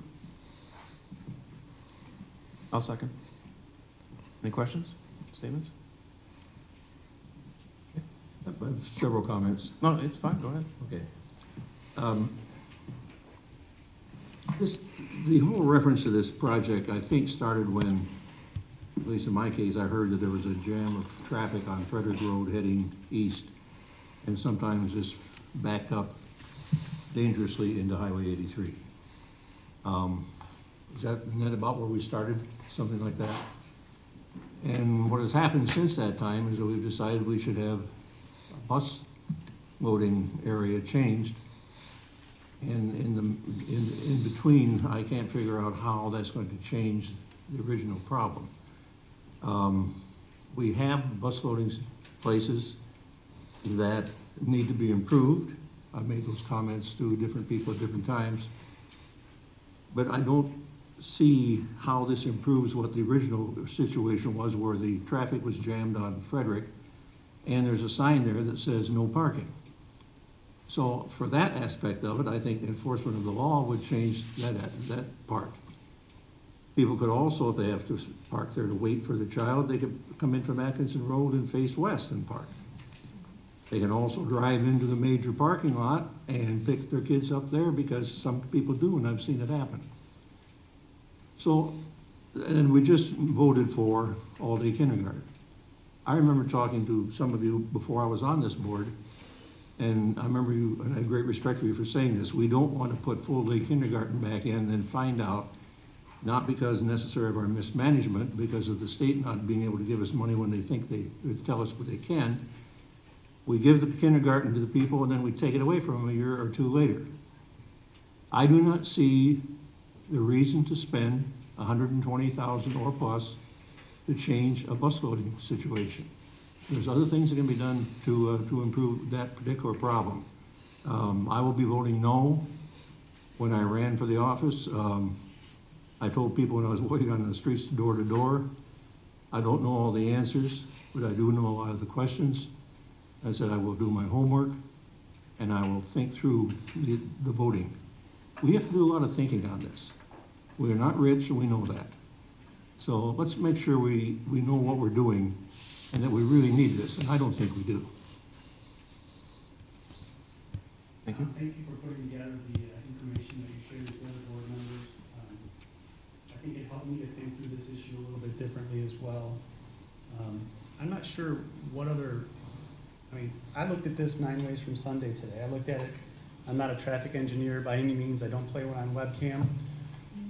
I'll second. Any questions, statements? I have several comments. No, it's fine, go ahead. Okay. The whole reference to this project, I think, started when, at least in my case, I heard that there was a jam of traffic on Frederick Road heading east, and sometimes just backed up dangerously into Highway 83. Isn't that about where we started? Something like that? And what has happened since that time is that we've decided we should have a bus loading area changed. And in between, I can't figure out how that's going to change the original problem. We have bus loading places that need to be improved. I've made those comments to different people at different times. But I don't see how this improves what the original situation was, where the traffic was jammed on Frederick, and there's a sign there that says no parking. So for that aspect of it, I think enforcement of the law would change that part. People could also, if they have to park there to wait for the child, they could come in from Atkinson Road and face west and park. They can also drive into the major parking lot and pick their kids up there, because some people do, and I've seen it happen. So, and we just voted for all-day kindergarten. I remember talking to some of you before I was on this board, and I remember you, and I have great respect for you for saying this, we don't want to put full-day kindergarten back in and then find out, not because necessarily of our mismanagement, because of the state not being able to give us money when they think they tell us what they can. We give the kindergarten to the people, and then we take it away from them a year or two later. I do not see the reason to spend $120,000 or plus to change a bus loading situation. There's other things that can be done to improve that particular problem. I will be voting no. When I ran for the office, I told people when I was walking on the streets door to door, I don't know all the answers, but I do know a lot of the questions. I said I will do my homework and I will think through the voting. We have to do a lot of thinking on this. We are not rich and we know that. So let's make sure we know what we're doing and that we really need this, and I don't think we do. Thank you. Thank you for putting together the information that you shared with the other board members. I think it helped me to think through this issue a little bit differently as well. I'm not sure what other, I mean, I looked at this 9 ways from Sunday today. I looked at it, I'm not a traffic engineer by any means, I don't play when I'm webcam,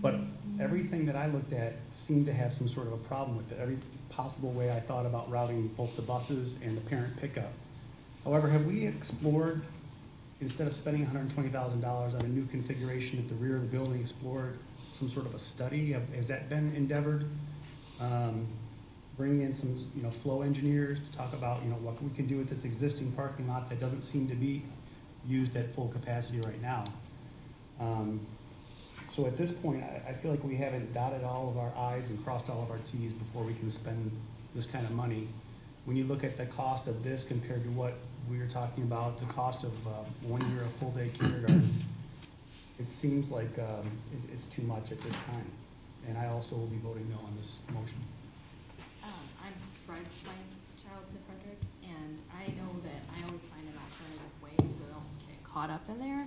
but everything that I looked at seemed to have some sort of a problem with it. Every possible way I thought about routing both the buses and the parent pickup. However, have we explored, instead of spending $120,000 on a new configuration at the rear of the building, explored some sort of a study? Has that been endeavored? Bringing in some, flow engineers to talk about, what we can do with this existing parking lot that doesn't seem to be used at full capacity right now. So at this point, I feel like we haven't dotted all of our I's and crossed all of our T's before we can spend this kind of money. When you look at the cost of this compared to what we were talking about, the cost of 1 year of full-day kindergarten, it seems like it's too much at this time. And I also will be voting no on this motion. I'm brought my child to Frederick, and I know that I always find an alternative way so they don't get caught up in there.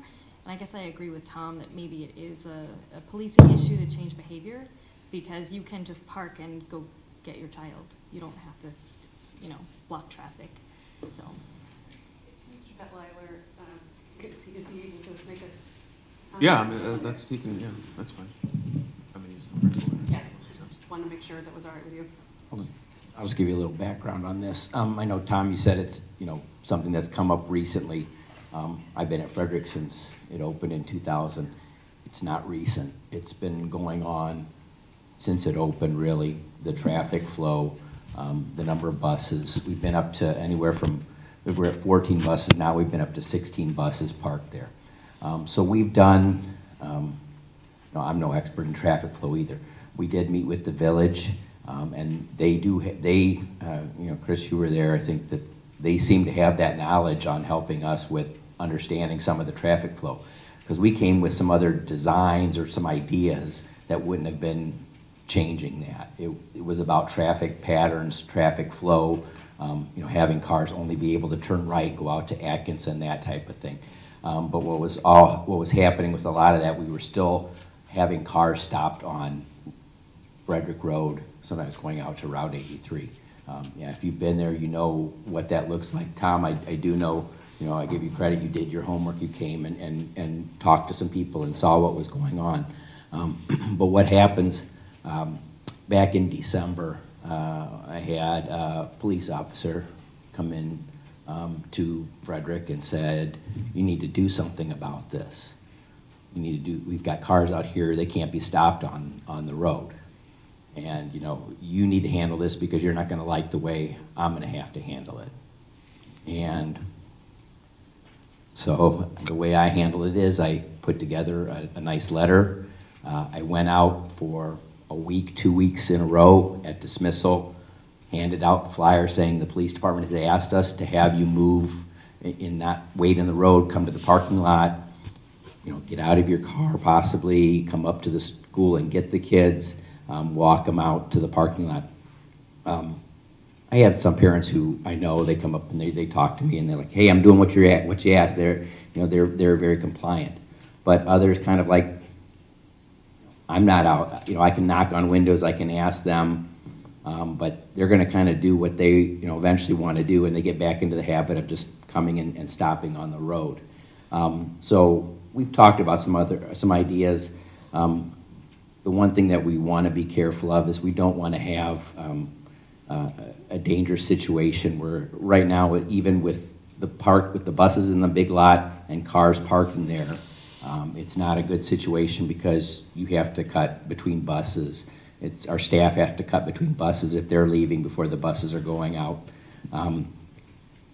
And I guess I agree with Tom that maybe it is a policing issue to change behavior, because you can just park and go get your child. You don't have to, block traffic. So. Mr. Detweiler, is he able to make us? Yeah, I mean, that's fine. I mean, he's the principal. Yeah, just want to make sure that was all right with you. I'll just give you a little background on this. I know, Tom, you said it's, something that's come up recently. I've been at Frederick since it opened in 2000. It's not recent. It's been going on since it opened, really. The traffic flow, the number of buses. We've been up to anywhere from, we're at 14 buses now, we've been up to 16 buses parked there. So we've done, no, I'm no expert in traffic flow either. We did meet with the village, and they, Chris, you were there, I think that they seem to have that knowledge on helping us with understanding some of the traffic flow. Because we came with some other designs or some ideas that wouldn't have been changing that. It was about traffic patterns, traffic flow, having cars only be able to turn right, go out to Atkinson, that type of thing. But what was happening with a lot of that, we were still having cars stopped on Frederick Road, sometimes going out to Route 83. If you've been there, you know what that looks like. Tom, I do know, I give you credit, you did your homework, you came and talked to some people and saw what was going on. But what happens, back in December, I had a police officer come in to Frederick and said, you need to do something about this. We've got cars out here, they can't be stopped on the road. And you need to handle this because you're not going to like the way I'm going to have to handle it. And so the way I handle it is I put together a nice letter. I went out for a week, 2 weeks in a row at dismissal, handed out flyers saying the police department has asked us to have you move and not wait in the road, come to the parking lot, get out of your car possibly, come up to the school and get the kids. Walk them out to the parking lot. I have some parents who I know, they come up and they talk to me and they're like, hey, I'm doing what you asked. They're very compliant. But others kind of like, I'm not out. I can knock on windows, I can ask them, but they're going to kind of do what they eventually want to do, and they get back into the habit of just coming and stopping on the road. So we've talked about some ideas. The one thing that we want to be careful of is we don't want to have a dangerous situation where right now, even with the buses in the big lot and cars parking there, It's not a good situation because you have to cut between buses. Our staff have to cut between buses if they're leaving before the buses are going out.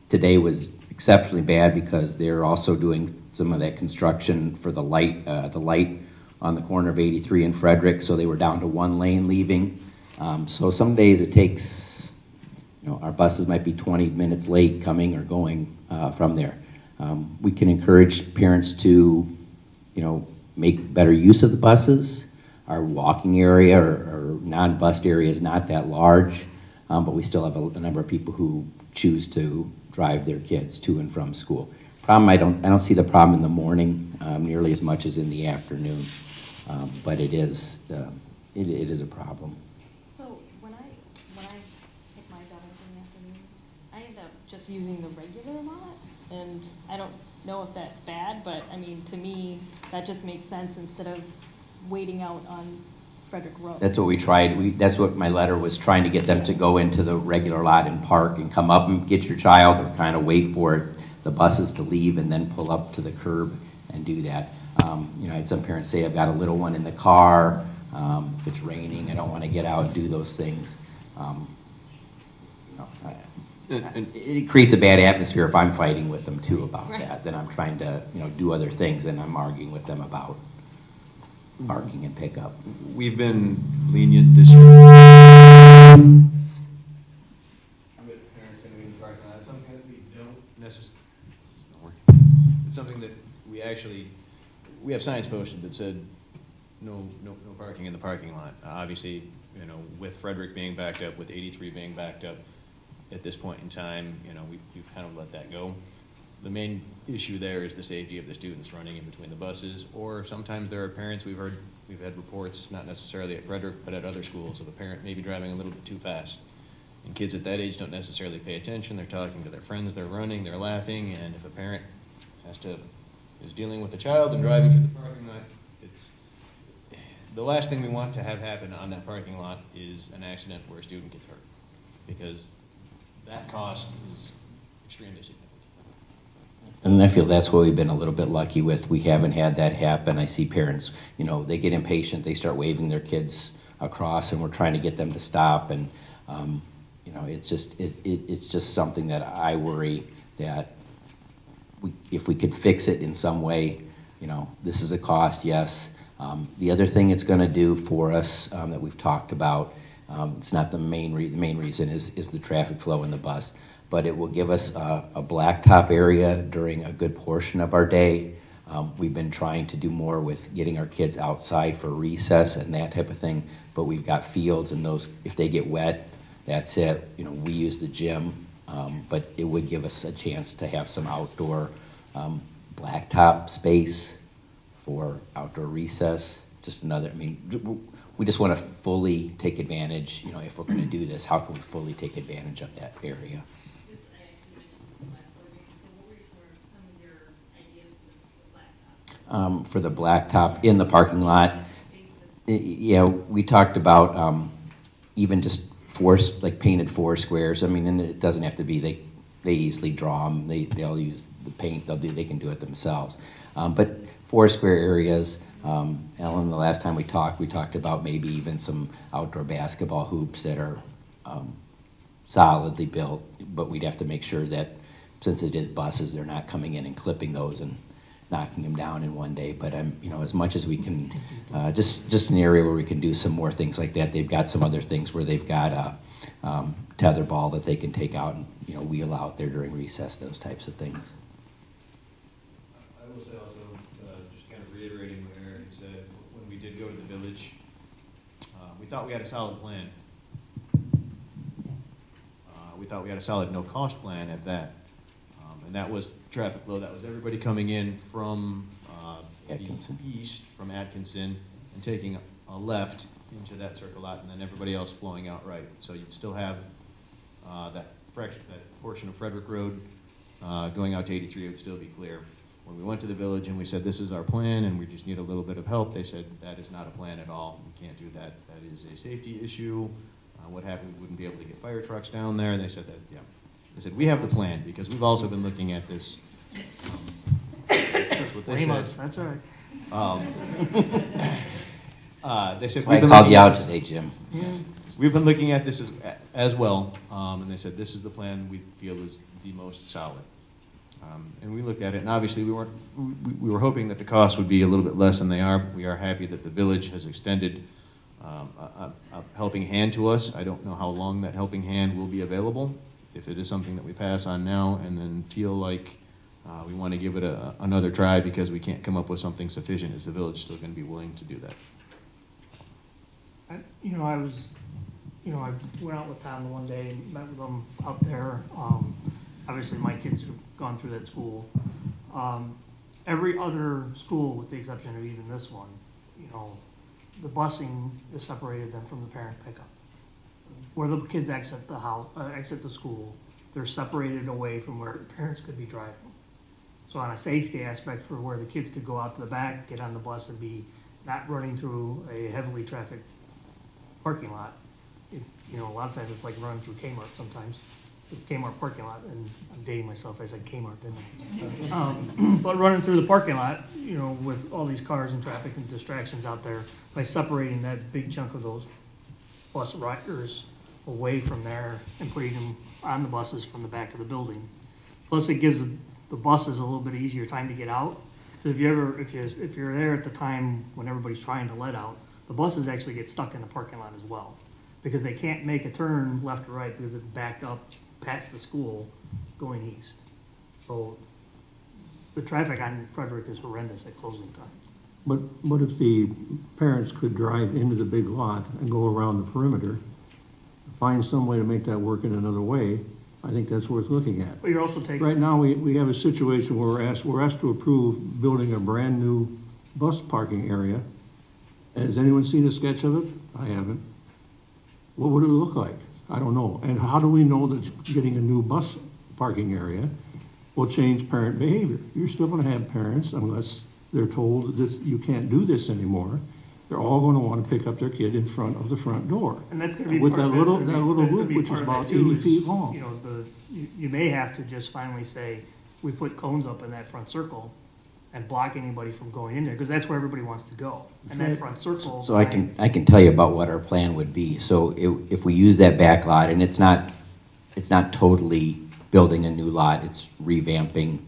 Today was exceptionally bad because they're also doing some of that construction for the light on the corner of 83 and Frederick, so they were down to one lane leaving. So some days it takes, our buses might be 20 minutes late coming or going from there. We can encourage parents to, make better use of the buses. Our walking area or non-bus area is not that large, but we still have a number of people who choose to drive their kids to and from school. I don't see the problem in the morning nearly as much as in the afternoon, but it is a problem. So when I pick my daughters in the afternoon, I end up just using the regular lot, and I don't know if that's bad, but I mean, to me, that just makes sense instead of waiting out on Frederick Road. That's what we tried. That's what my letter was, trying to get them to go into the regular lot and park and come up and get your child, or kind of wait for the buses to leave and then pull up to the curb and do that. I had some parents say, I've got a little one in the car. If it's raining, I don't want to get out and do those things. It creates a bad atmosphere if I'm fighting with them too about that. Then I'm trying to do other things, and I'm arguing with them about parking and pickup. We've been lenient this year. With parents going to be in the parking lot, it's something that we don't necessarily. It's something that we have signs posted that said no parking in the parking lot. Obviously, with Frederick being backed up, with 83 being backed up, at this point in time, we've kind of let that go. The main issue there is the safety of the students running in between the buses, or sometimes there are parents, we've had reports, not necessarily at Frederick, but at other schools, of a parent maybe driving a little bit too fast. And kids at that age don't necessarily pay attention. They're talking to their friends, they're running, they're laughing, and if a parent is dealing with a child and driving through the parking lot, the last thing we want to have happen on that parking lot is an accident where a student gets hurt, because that cost is extremely significant. And I feel that's what we've been a little bit lucky with. We haven't had that happen. I see parents, they get impatient, they start waving their kids across, and we're trying to get them to stop. And it's just something that I worry that if we could fix it in some way, this is a cost, yes. The other thing it's going to do for us that we've talked about, it's not the main reason is the traffic flow in the bus, but it will give us a blacktop area during a good portion of our day. We've been trying to do more with getting our kids outside for recess and that type of thing, but we've got fields, and those, if they get wet, that's it. We use the gym, but it would give us a chance to have some outdoor blacktop space for outdoor recess. We just want to fully take advantage, if we're going to do this, how can we fully take advantage of that area? For the blacktop in the parking lot, we talked about even just painted four squares. And it doesn't have to be, they easily draw them. They'll use the paint. They can do it themselves. But 4 square areas. Ellen, the last time we talked about maybe even some outdoor basketball hoops that are solidly built, but we'd have to make sure that since it is buses, they're not coming in and clipping those and knocking them down in one day. But as much as we can, just an area where we can do some more things like that. They've got some other things where they've got a tether ball that they can take out and wheel out there during recess, those types of things. I will say also, just kind of reiterating what Eric said, when we did go to the village, we thought we had a solid plan. We thought we had a solid no-cost plan at that. And that was traffic flow. That was everybody coming in from Atkinson. The east, from Atkinson, and taking a left into that circle lot, and then everybody else flowing out right. So you'd still have that portion of Frederick Road going out to 83 would still be clear. When we went to the village and we said, this is our plan and we just need a little bit of help, they said, that is not a plan at all. We can't do that. That is a safety issue. What happened, we wouldn't be able to get fire trucks down there. And they said that, yeah. They said, we have the plan, because we've also been looking at this That's what they Blame said. us, that's all right. They said, That's why I "We've been called you looking out at- today, Jim. We've been looking at this as well, and they said, this is the plan we feel is the most solid. And we looked at it, and obviously we were hoping that the costs would be a little bit less than they are. But we are happy that the village has extended a helping hand to us. I don't know how long that helping hand will be available. If it is something that we pass on now and then feel like we want to give it another try because we can't come up with something sufficient, is the village still going to be willing to do that? I went out with Tom one day and met with him out there. Obviously, my kids have gone through that school. Every other school, with the exception of even this one, the busing is separated then from the parent pickup. Where the kids exit the house, exit the school, they're separated away from where parents could be driving. So on a safety aspect for where the kids could go out to the back, get on the bus and be not running through a heavily trafficked parking lot. A lot of times it's like running through Kmart sometimes. The Kmart parking lot, and I'm dating myself, I said Kmart, didn't I? But running through the parking lot, with all these cars and traffic and distractions out there, by separating that big chunk of those bus riders away from there and putting them on the buses from the back of the building. Plus it gives the buses a little bit easier time to get out. Because if you're there at the time when everybody's trying to let out, the buses actually get stuck in the parking lot as well. Because they can't make a turn left or right because it's backed up past the school going east. So the traffic on Frederick is horrendous at closing time. But if the parents could drive into the big lot and go around the perimeter, find some way to make that work in another way, I think that's worth looking at. But you're also taking... Right now, we have a situation where we're asked to approve building a brand-new bus parking area. Has anyone seen a sketch of it? I haven't. What would it look like? I don't know. And how do we know that getting a new bus parking area will change parent behavior? You're still going to have parents, unless they're told that you can't do this anymore, they're all going to want to pick up their kid in front of the front door. And that's going to be with part, that little loop, which is part of about it too, 80 feet long. You may have to just finally say, we put cones up in that front circle and block anybody from going in there, because that's where everybody wants to go. And that front circle. So I can tell you about what our plan would be. So if we use that back lot, and it's not totally building a new lot, it's revamping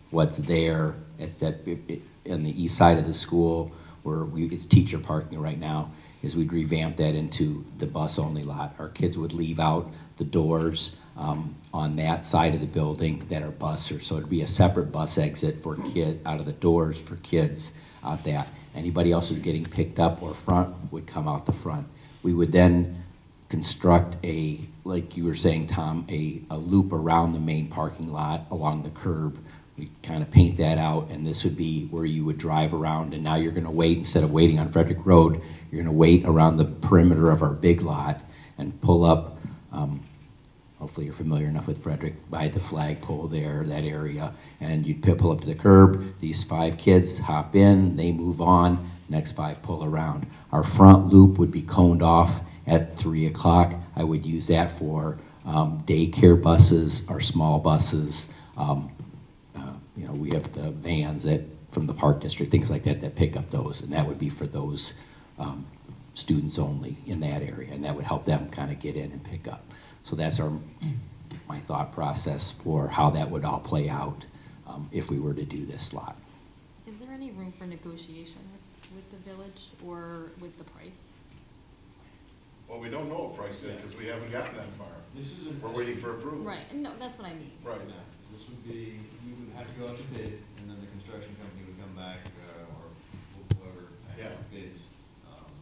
what's there. It's on the east side of the school where it's teacher parking right now, is we'd revamp that into the bus only lot. Our kids would leave out the doors on that side of the building that are busers. So it'd be a separate bus exit for out of the doors for kids out that. Anybody else who's getting picked up or front would come out the front. We would then construct like you were saying, Tom, a loop around the main parking lot along the curb. We kind of paint that out, and this would be where you would drive around, and now you're going to wait, instead of waiting on Frederick Road, you're going to wait around the perimeter of our big lot and pull up, hopefully you're familiar enough with Frederick, by the flagpole there, that area, and you'd pull up to the curb, these 5 kids hop in, they move on, next 5 pull around. Our front loop would be coned off at 3 o'clock. I would use that for daycare buses, our small buses. We have the vans from the park district, things like that pick up those, and that would be for those students only in that area, and that would help them kind of get in and pick up. So that's my thought process for how that would all play out if we were to do this lot. Is there any room for negotiation with the village or with the price? Well, we don't know a price yet because we haven't gotten that far. We're waiting for approval. Right, no, that's what I mean. Right. This would be, you would have to go out to bid, and then the construction company would come back, or whoever actually bids.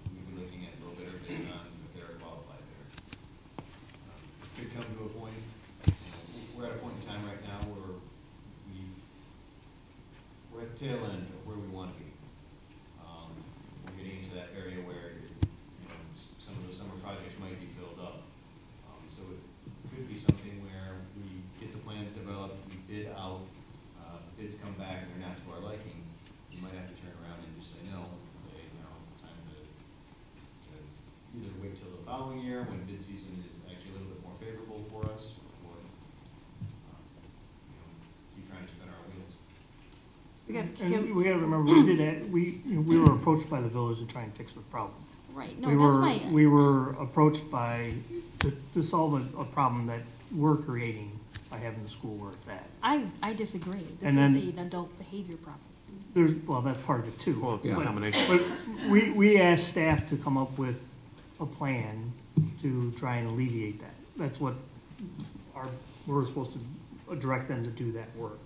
We'd be looking at low bidder bids on if they're a qualified bidder. It could come to a point, we're at a point in time right now where we're at the tail end of where we want to be. We're getting into that area where some of the summer projects might be filled up. So it could be something where we get the plans developed, we bid out, bids come back and they're not to our liking, we might have to turn around and just say no, and say, it's time to either wait till the following year when bid season is actually a little bit more favorable for us, or keep trying to spin our wheels. And we gotta remember, we did that, we were approached by the village to try and fix the problem. Right, no, We that's were, my. we were approached to solve a problem that we're creating by having the school where it's at. I disagree. This And is then- an adult behavior problem. Well, that's part of it too. Well, it's a combination. But we asked staff to come up with a plan to try and alleviate that. That's what we're supposed to direct them to do that work.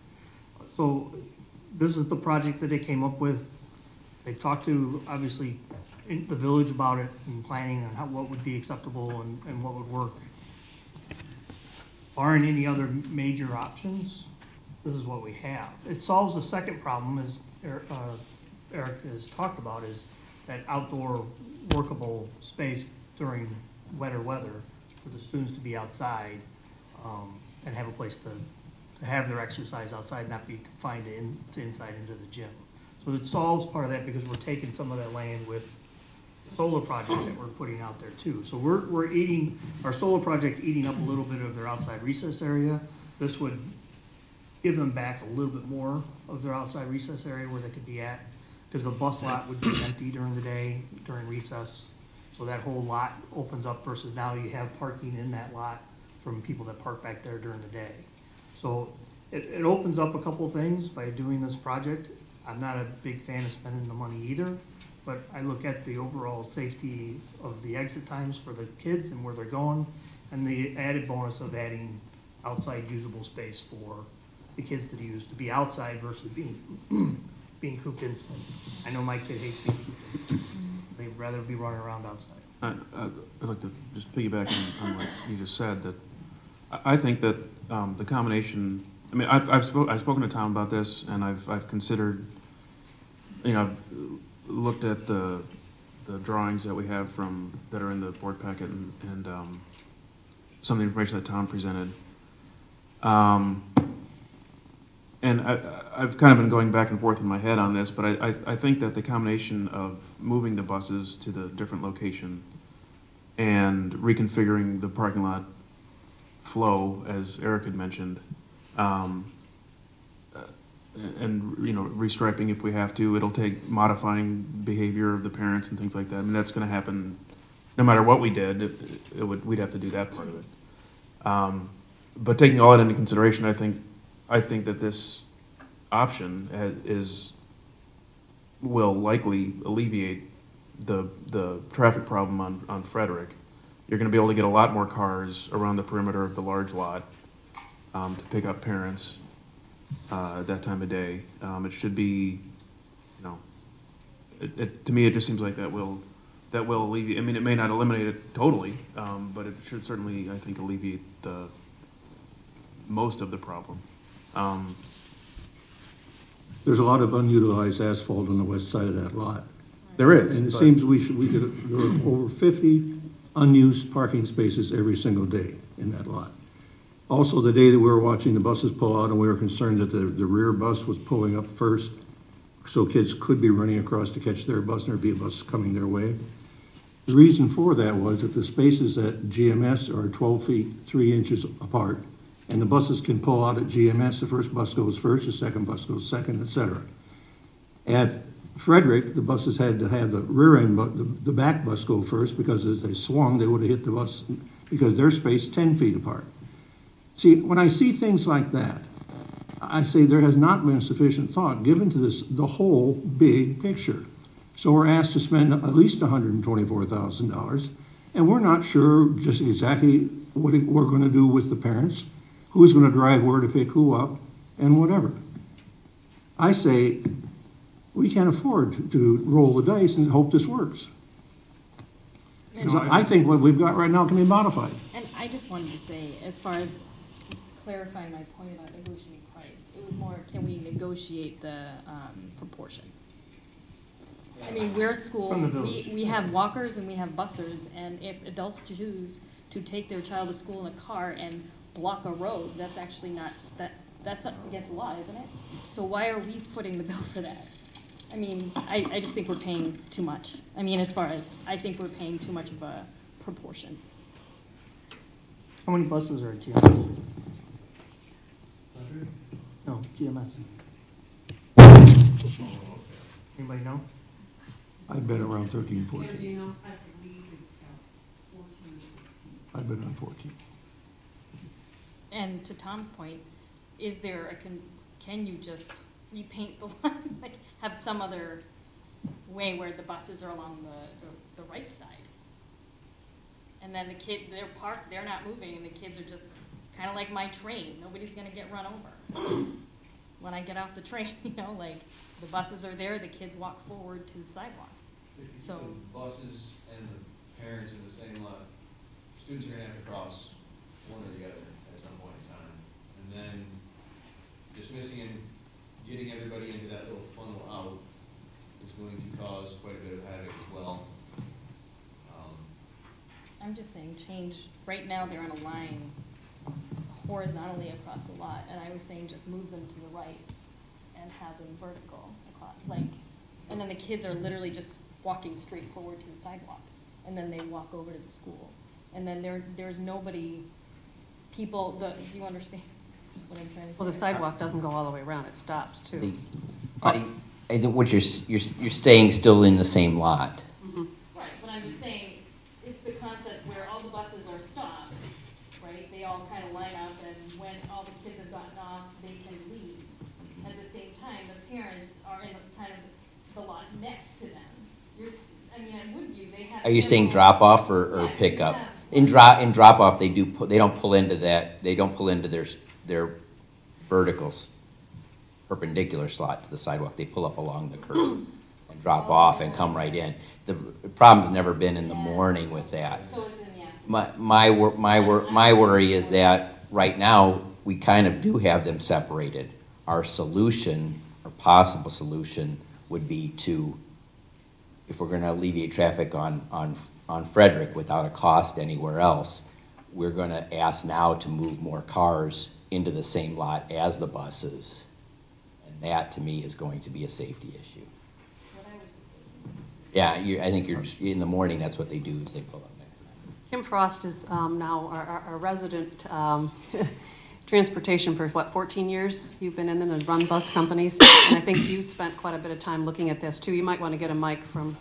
So this is the project that they came up with. They talked to, obviously, in the village about it and planning on what would be acceptable and what would work. Barring any other major options, this is what we have. It solves the second problem, as Eric has talked about, is that outdoor workable space during wetter weather for the students to be outside and have a place to have their exercise outside, not be confined to inside into the gym. So it solves part of that because we're taking some of that land with the solar project that we're putting out there too. So we're eating, our solar project eating up a little bit of their outside recess area. This would give them back a little bit more of their outside recess area where they could be at, because the bus lot would be empty during the day, during recess. So that whole lot opens up versus now you have parking in that lot from people that park back there during the day. So it opens up a couple of things by doing this project. I'm not a big fan of spending the money either, but I look at the overall safety of the exit times for the kids and where they're going, and the added bonus of adding outside usable space for the kids to use, to be outside versus being cooped inside. I know my kid hates being cooped in. They'd rather be running around outside. I'd like to just piggyback on what you just said, that I think that the combination, I mean, I've spoken to Tom about this, and I've considered, I've looked at the drawings that we have that are in the board packet and some of the information that Tom presented. And I've kind of been going back and forth in my head on this, but I think that the combination of moving the buses to the different location and reconfiguring the parking lot flow, as Eric had mentioned, and restriping if we have to. It'll take modifying behavior of the parents and things like that. I mean, that's going to happen no matter what we did. We'd have to do that part of it. But taking all that into consideration, I think that this option will likely alleviate the traffic problem on Frederick. You're going to be able to get a lot more cars around the perimeter of the large lot to pick up parents at that time of day. It should be, to me, it just seems like that will alleviate. I mean, it may not eliminate it totally, but it should certainly, I think, alleviate most of the problem. There's a lot of unutilized asphalt on the west side of that lot. There is. And it seems there are over 50 unused parking spaces every single day in that lot. Also, the day that we were watching the buses pull out, and we were concerned that the rear bus was pulling up first, so kids could be running across to catch their bus, and there'd be a bus coming their way. The reason for that was that the spaces at GMS are 12 feet, 3 inches apart, and the buses can pull out at GMS. The first bus goes first, the second bus goes second, etc. At Frederick, the buses had to have the rear end, the back bus go first, because as they swung, they would have hit the bus because they're spaced 10 feet apart. See, when I see things like that, I say there has not been sufficient thought given to the whole big picture. So we're asked to spend at least $124,000, and we're not sure just exactly what we're going to do with the parents, who's going to drive where to pick who up, and whatever. I say we can't afford to roll the dice and hope this works. I think what we've got right now can be modified. And I just wanted to say, as far as clarifying my point about negotiating price, it was more, can we negotiate the proportion? I mean, we're a school, we have walkers and we have bussers, and if adults choose to take their child to school in a car and block a road, that's actually not, that's not against the law, isn't it? So why are we footing the bill for that? I mean, I just think we're paying too much. I mean, I think we're paying too much of a proportion. How many buses are at GMS? No, GMS. Anybody know? I've been around 13, 14. And do you know, I believe it's 14 or 16. I've been on 14. And to Tom's point, is there a, can you just repaint the line, like have some other way where the buses are along the right side? And then the kid, they're parked, they're not moving, and the kids are just kind of like my train. Nobody's gonna get run over when I get off the train, you know, like the buses are there, the kids walk forward to the sidewalk. If you So put the buses and the parents in the same lot, students are gonna have to cross one or the other at some point in time. And then dismissing and getting everybody into that little funnel out is going to cause quite a bit of havoc as well. I'm just saying change, right now they're on a line horizontally across the lot, and I was saying just move them to the right and have them vertical across, like, and then the kids are literally just walking straight forward to the sidewalk, and then they walk over to the school. And then there's nobody, people, do you understand what I'm trying to say? Well, the sidewalk doesn't go all the way around, it stops too. I think what you're staying still in the same lot. Right, but I'm just saying, it's the concept where all the buses are stopped, right? They all kind of line up, and when all the kids have gotten off, they can leave. At the same time, the parents are in kind of the lot next to them. I mean, I would you, they have. Are you saying drop off or Yes, pick they up? have- In drop off, they don't pull into that. They don't pull into their vertical perpendicular slot to the sidewalk. They pull up along the curb and drop off and come right in. The problem's never been in the morning with that. So it's in the afternoon. My worry is that right now we kind of do have them separated. Our solution, or possible solution, would be to, if we're going to alleviate traffic on Frederick without a cost anywhere else, we're going to ask now to move more cars into the same lot as the buses. And that, to me, is going to be a safety issue. Yeah, I think you're just, in the morning, that's what they do, is they pull up next to them. Kim Frost is now our resident transportation for, what, 14 years? You've been in and run bus companies, and I think you've spent quite a bit of time looking at this, too. You might want to get a mic from...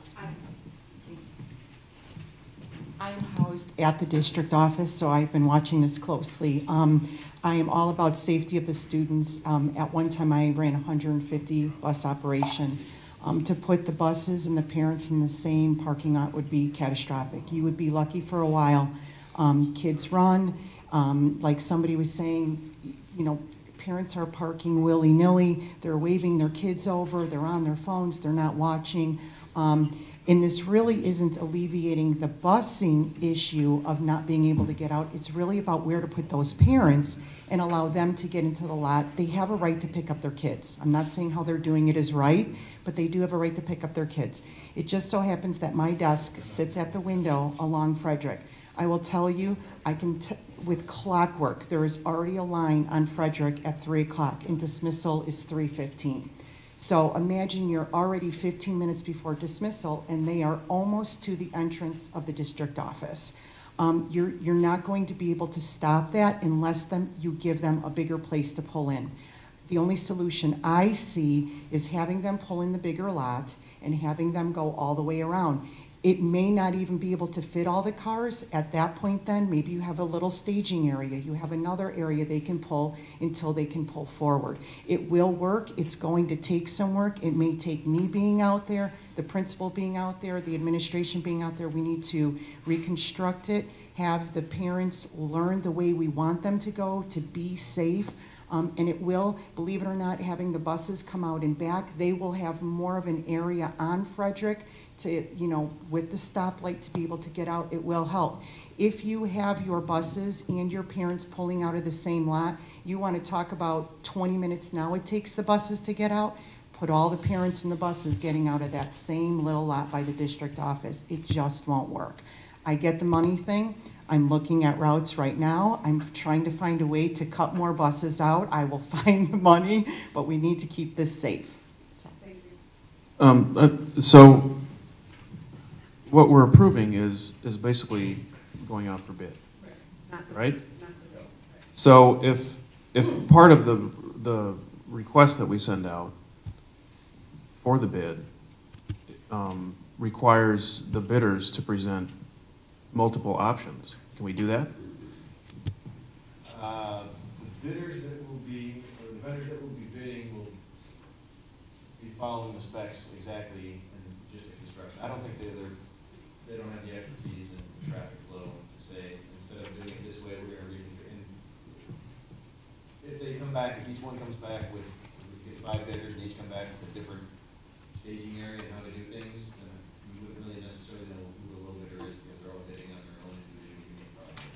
I'm housed at the district office, so I've been watching this closely. I am all about safety of the students. At one time, I ran a 150 bus operation. To put the buses and the parents in the same parking lot would be catastrophic. You would be lucky for a while. Kids run. Like somebody was saying, you know, parents are parking willy-nilly. They're waving their kids over. They're on their phones. They're not watching. And this really isn't alleviating the busing issue of not being able to get out. It's really about where to put those parents and allow them to get into the lot. They have a right to pick up their kids. I'm not saying how they're doing it is right, but they do have a right to pick up their kids. It just so happens that my desk sits at the window along Frederick. I will tell you, with clockwork, there is already a line on Frederick at 3 o'clock, and dismissal is 3:15. So imagine you're already 15 minutes before dismissal, and they are almost to the entrance of the district office. You're not going to be able to stop that unless you give them a bigger place to pull in. The only solution I see is having them pull in the bigger lot and having them go all the way around. It may not even be able to fit all the cars. At that point then, maybe you have a little staging area. You have another area they can pull until they can pull forward. It will work. It's going to take some work. It may take me being out there, the principal being out there, the administration being out there. We need to reconstruct it, have the parents learn the way we want them to go, to be safe. And it will, believe it or not, having the buses come out and back, they will have more of an area on Frederick to, you know, with the stoplight to be able to get out. It will help. If you have your buses and your parents pulling out of the same lot, you want to talk about 20 minutes now it takes the buses to get out, put all the parents and the buses getting out of that same little lot by the district office. It just won't work. I get the money thing. I'm looking at routes right now. I'm trying to find a way to cut more buses out. I will find the money, but we need to keep this safe. So what we're approving is basically going out for bid, right? So if part of the request that we send out for the bid requires the bidders to present multiple options. Can we do that? The bidders that will be, or the vendors that will be bidding will be following the specs exactly in just the construction. I don't think they don't have the expertise in traffic flow to say, instead of doing it this way, we're gonna reconfigure. If they come back, if each one comes back with, we get 5 bidders and each come back with a different staging area and how to do things, then you wouldn't really necessarily know who the low bidder is because they're all bidding on their own individual unique project.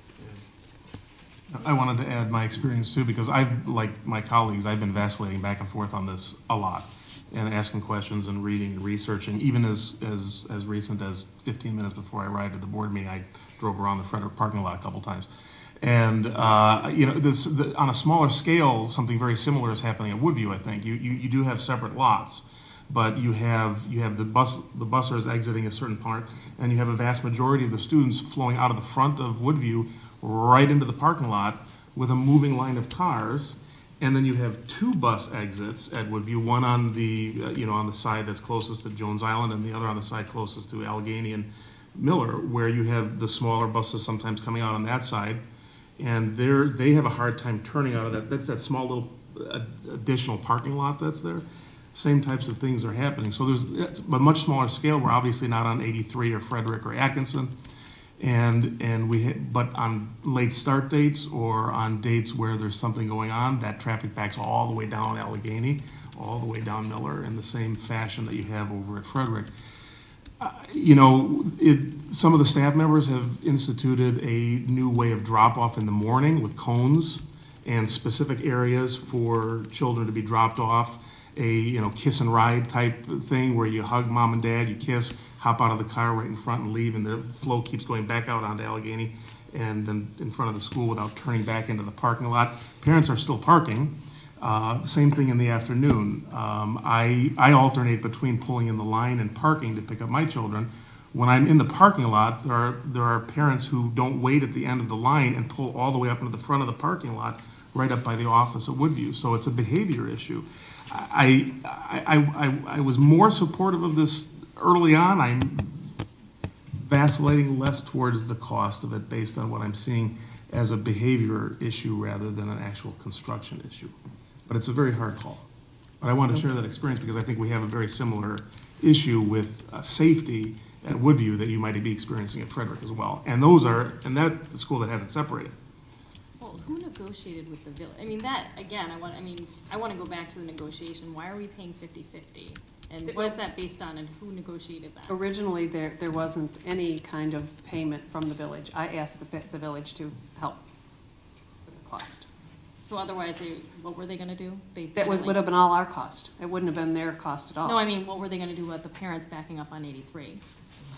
I wanted to add my experience too, because I've, like my colleagues, I've been vacillating back and forth on this a lot and asking questions and reading and researching. Even as recent as 15 minutes before I arrived at the board meeting, I drove around the Frederick parking lot a couple times. And, you know, on a smaller scale, something very similar is happening at Woodview, I think. You do have separate lots, but you have the busers exiting a certain part, and you have a vast majority of the students flowing out of the front of Woodview right into the parking lot with a moving line of cars. And then you have 2 bus exits at Woodview, one on the, you know, on the side that's closest to Jones Island and the other on the side closest to Allegheny and Miller, where you have the smaller buses sometimes coming out on that side. And they have a hard time turning out of that. That's that small little additional parking lot that's there. Same types of things are happening. So it's a much smaller scale. We're obviously not on 83 or Frederick or Atkinson. But on late start dates or on dates where there's something going on, that traffic backs all the way down Allegheny, all the way down Miller in the same fashion that you have over at Frederick. You know, some of the staff members have instituted a new way of drop-off in the morning with cones and specific areas for children to be dropped off. A, you know, kiss and ride type thing where you hug mom and dad, you kiss, hop out of the car right in front and leave, and the flow keeps going back out onto Allegheny and then in front of the school without turning back into the parking lot. Parents are still parking. Same thing in the afternoon. I alternate between pulling in the line and parking to pick up my children. When I'm in the parking lot, there are parents who don't wait at the end of the line and pull all the way up into the front of the parking lot, right up by the office at Woodview. So it's a behavior issue. I was more supportive of this early on. I'm vacillating less towards the cost of it based on what I'm seeing as a behavior issue rather than an actual construction issue. But it's a very hard call. But I want to share that experience because I think we have a very similar issue with safety at Woodview that you might be experiencing at Frederick as well. And that's the school that has it separated. Well, who negotiated with the village? I mean, that, again, I want to go back to the negotiation. Why are we paying 50-50? And what is that based on, and who negotiated that? Originally, there wasn't any kind of payment from the village. I asked the village to help with the cost. So otherwise, what were they going to do? That would have been all our cost. It wouldn't have been their cost at all. No, I mean, what were they going to do with the parents backing up on 83?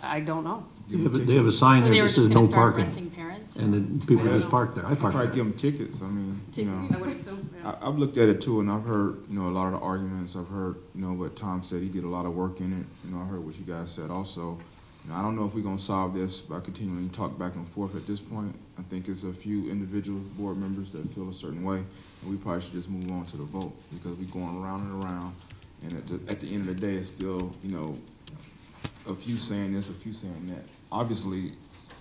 I don't know. They have a sign So there they were that just says gonna no start parking. arresting parents? And then people just park there. I park probably there. give them tickets. I mean, you know. I would assume, yeah. I've looked at it too, and I've heard, you know, a lot of the arguments. I've heard, you know, what Tom said. He did a lot of work in it. You know, I heard what you guys said also. You know, I don't know if we're going to solve this by continuing to talk back and forth at this point. I think it's a few individual board members that feel a certain way, and we probably should just move on to the vote because we're going around and around, and at the end of the day, it's still, you know, a few saying this, a few saying that. Obviously,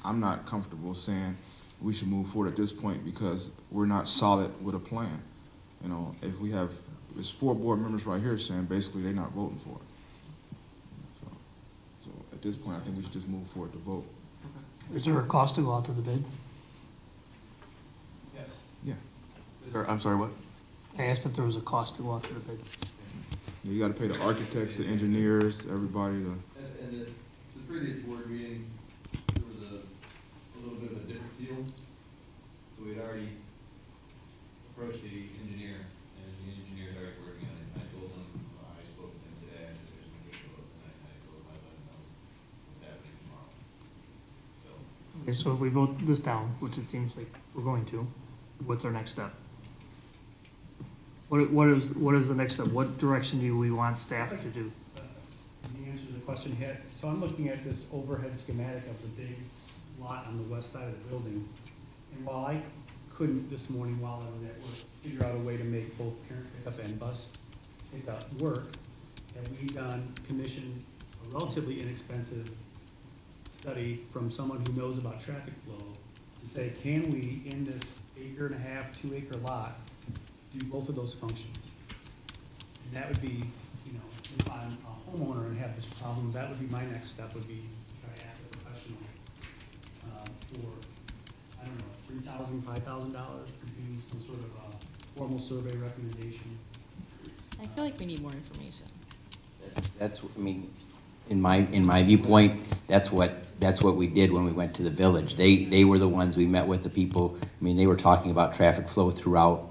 I'm not comfortable saying we should move forward at this point because we're not solid with a plan. You know, if we have, there's 4 board members right here saying basically they're not voting for it. So at this point, I think we should just move forward to vote. Is there a cost to go out to the bid? Yes. Yeah. I'm sorry, what? I asked if there was a cost to go out to the bid. Yeah, you got to pay the architects, the engineers, everybody. And the previous board meeting, there was a little bit of a different feel. So we'd already approached the engineer, and the engineer's already working on it. I told him, I spoke with him today, I said there's an official vote tonight, and I told him I'd let him know what's happening tomorrow. So. Okay, so if we vote this down, which it seems like we're going to, what's our next step? What is the next step? What direction do we want staff to do? The answer to the question here, so I'm looking at this overhead schematic of the big lot on the west side of the building. And while I couldn't this morning while I was at work figure out a way to make both parent pickup and bus pickup work, have we commissioned a relatively inexpensive study from someone who knows about traffic flow to say, can we, in this 1.5 acre, 2 acre lot, do both of those functions? And that would be, you know, if I'm a homeowner and have this problem, that would be my next step, would be try to ask a professional for, I don't know, $3,000, $5,000 to do some sort of a formal survey recommendation. I feel like we need more information. That's, I mean, in my viewpoint, that's what we did when we went to the village. They were the ones we met with, the people. I mean, they were talking about traffic flow throughout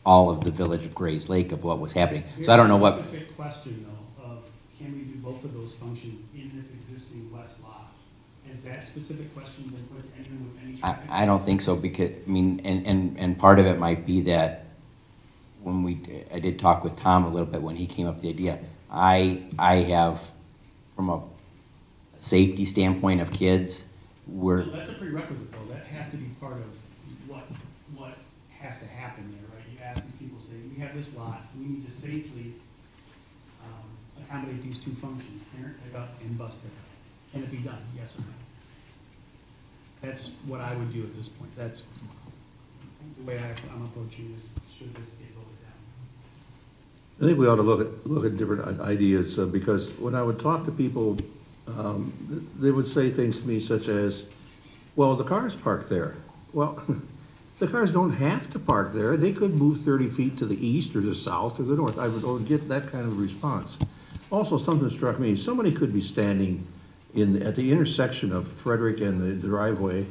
all of the village of Grays Lake of what was happening. So I don't know what. Specific question though of can we do both of those functions in this existing west lot? Has that specific question been put to anyone with any traffic? I don't think so, because I mean, and part of it might be that when I did talk with Tom a little bit when he came up with the idea. I have, from a safety standpoint of kids, Well, that's a prerequisite though. That has to be part of what has to happen there, right? You ask the people, say, we have this lot, we need to safely accommodate these two functions, parent pickup and bus pickup. Can it be done? Yes or no? That's what I would do at this point. That's the way I'm approaching this. Should this get voted down? I think we ought to look at different ideas, because when I would talk to people, they would say things to me such as, well, the car's parked there. Well, the cars don't have to park there. They could move 30 feet to the east or the south or the north. I would get that kind of response. Also, something struck me. Somebody could be standing at the intersection of Frederick and the driveway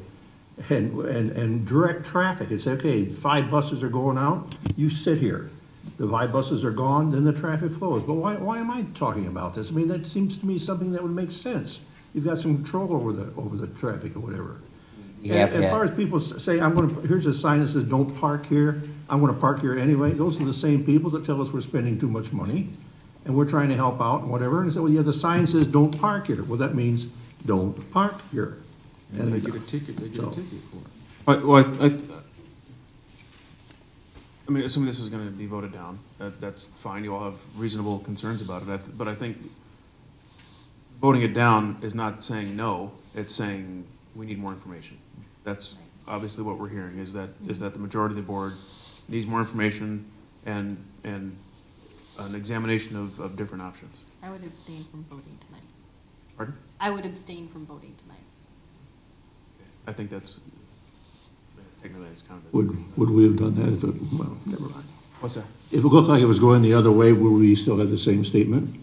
and direct traffic and say, okay, 5 buses are going out, you sit here. The 5 buses are gone, then the traffic flows. But why am I talking about this? I mean, that seems to me something that would make sense. You've got some control over the traffic or whatever. As far as people say, here's a sign that says don't park here, I'm going to park here anyway, those are the same people that tell us we're spending too much money and we're trying to help out and whatever. And they say, well, yeah, the sign says don't park here. Well, that means don't park here. And they get a ticket. They get a ticket for it. Well, I mean, assuming this is going to be voted down, that's fine. You all have reasonable concerns about it. But I think voting it down is not saying no. It's saying we need more information. That's obviously what we're hearing, is that the majority of the board needs more information and an examination of different options. I would abstain from voting tonight. Pardon? I would abstain from voting tonight. I think that's technically it's kind of. Would we have done that if it, well, never mind. What's that? If it looked like it was going the other way, would we still have the same statement?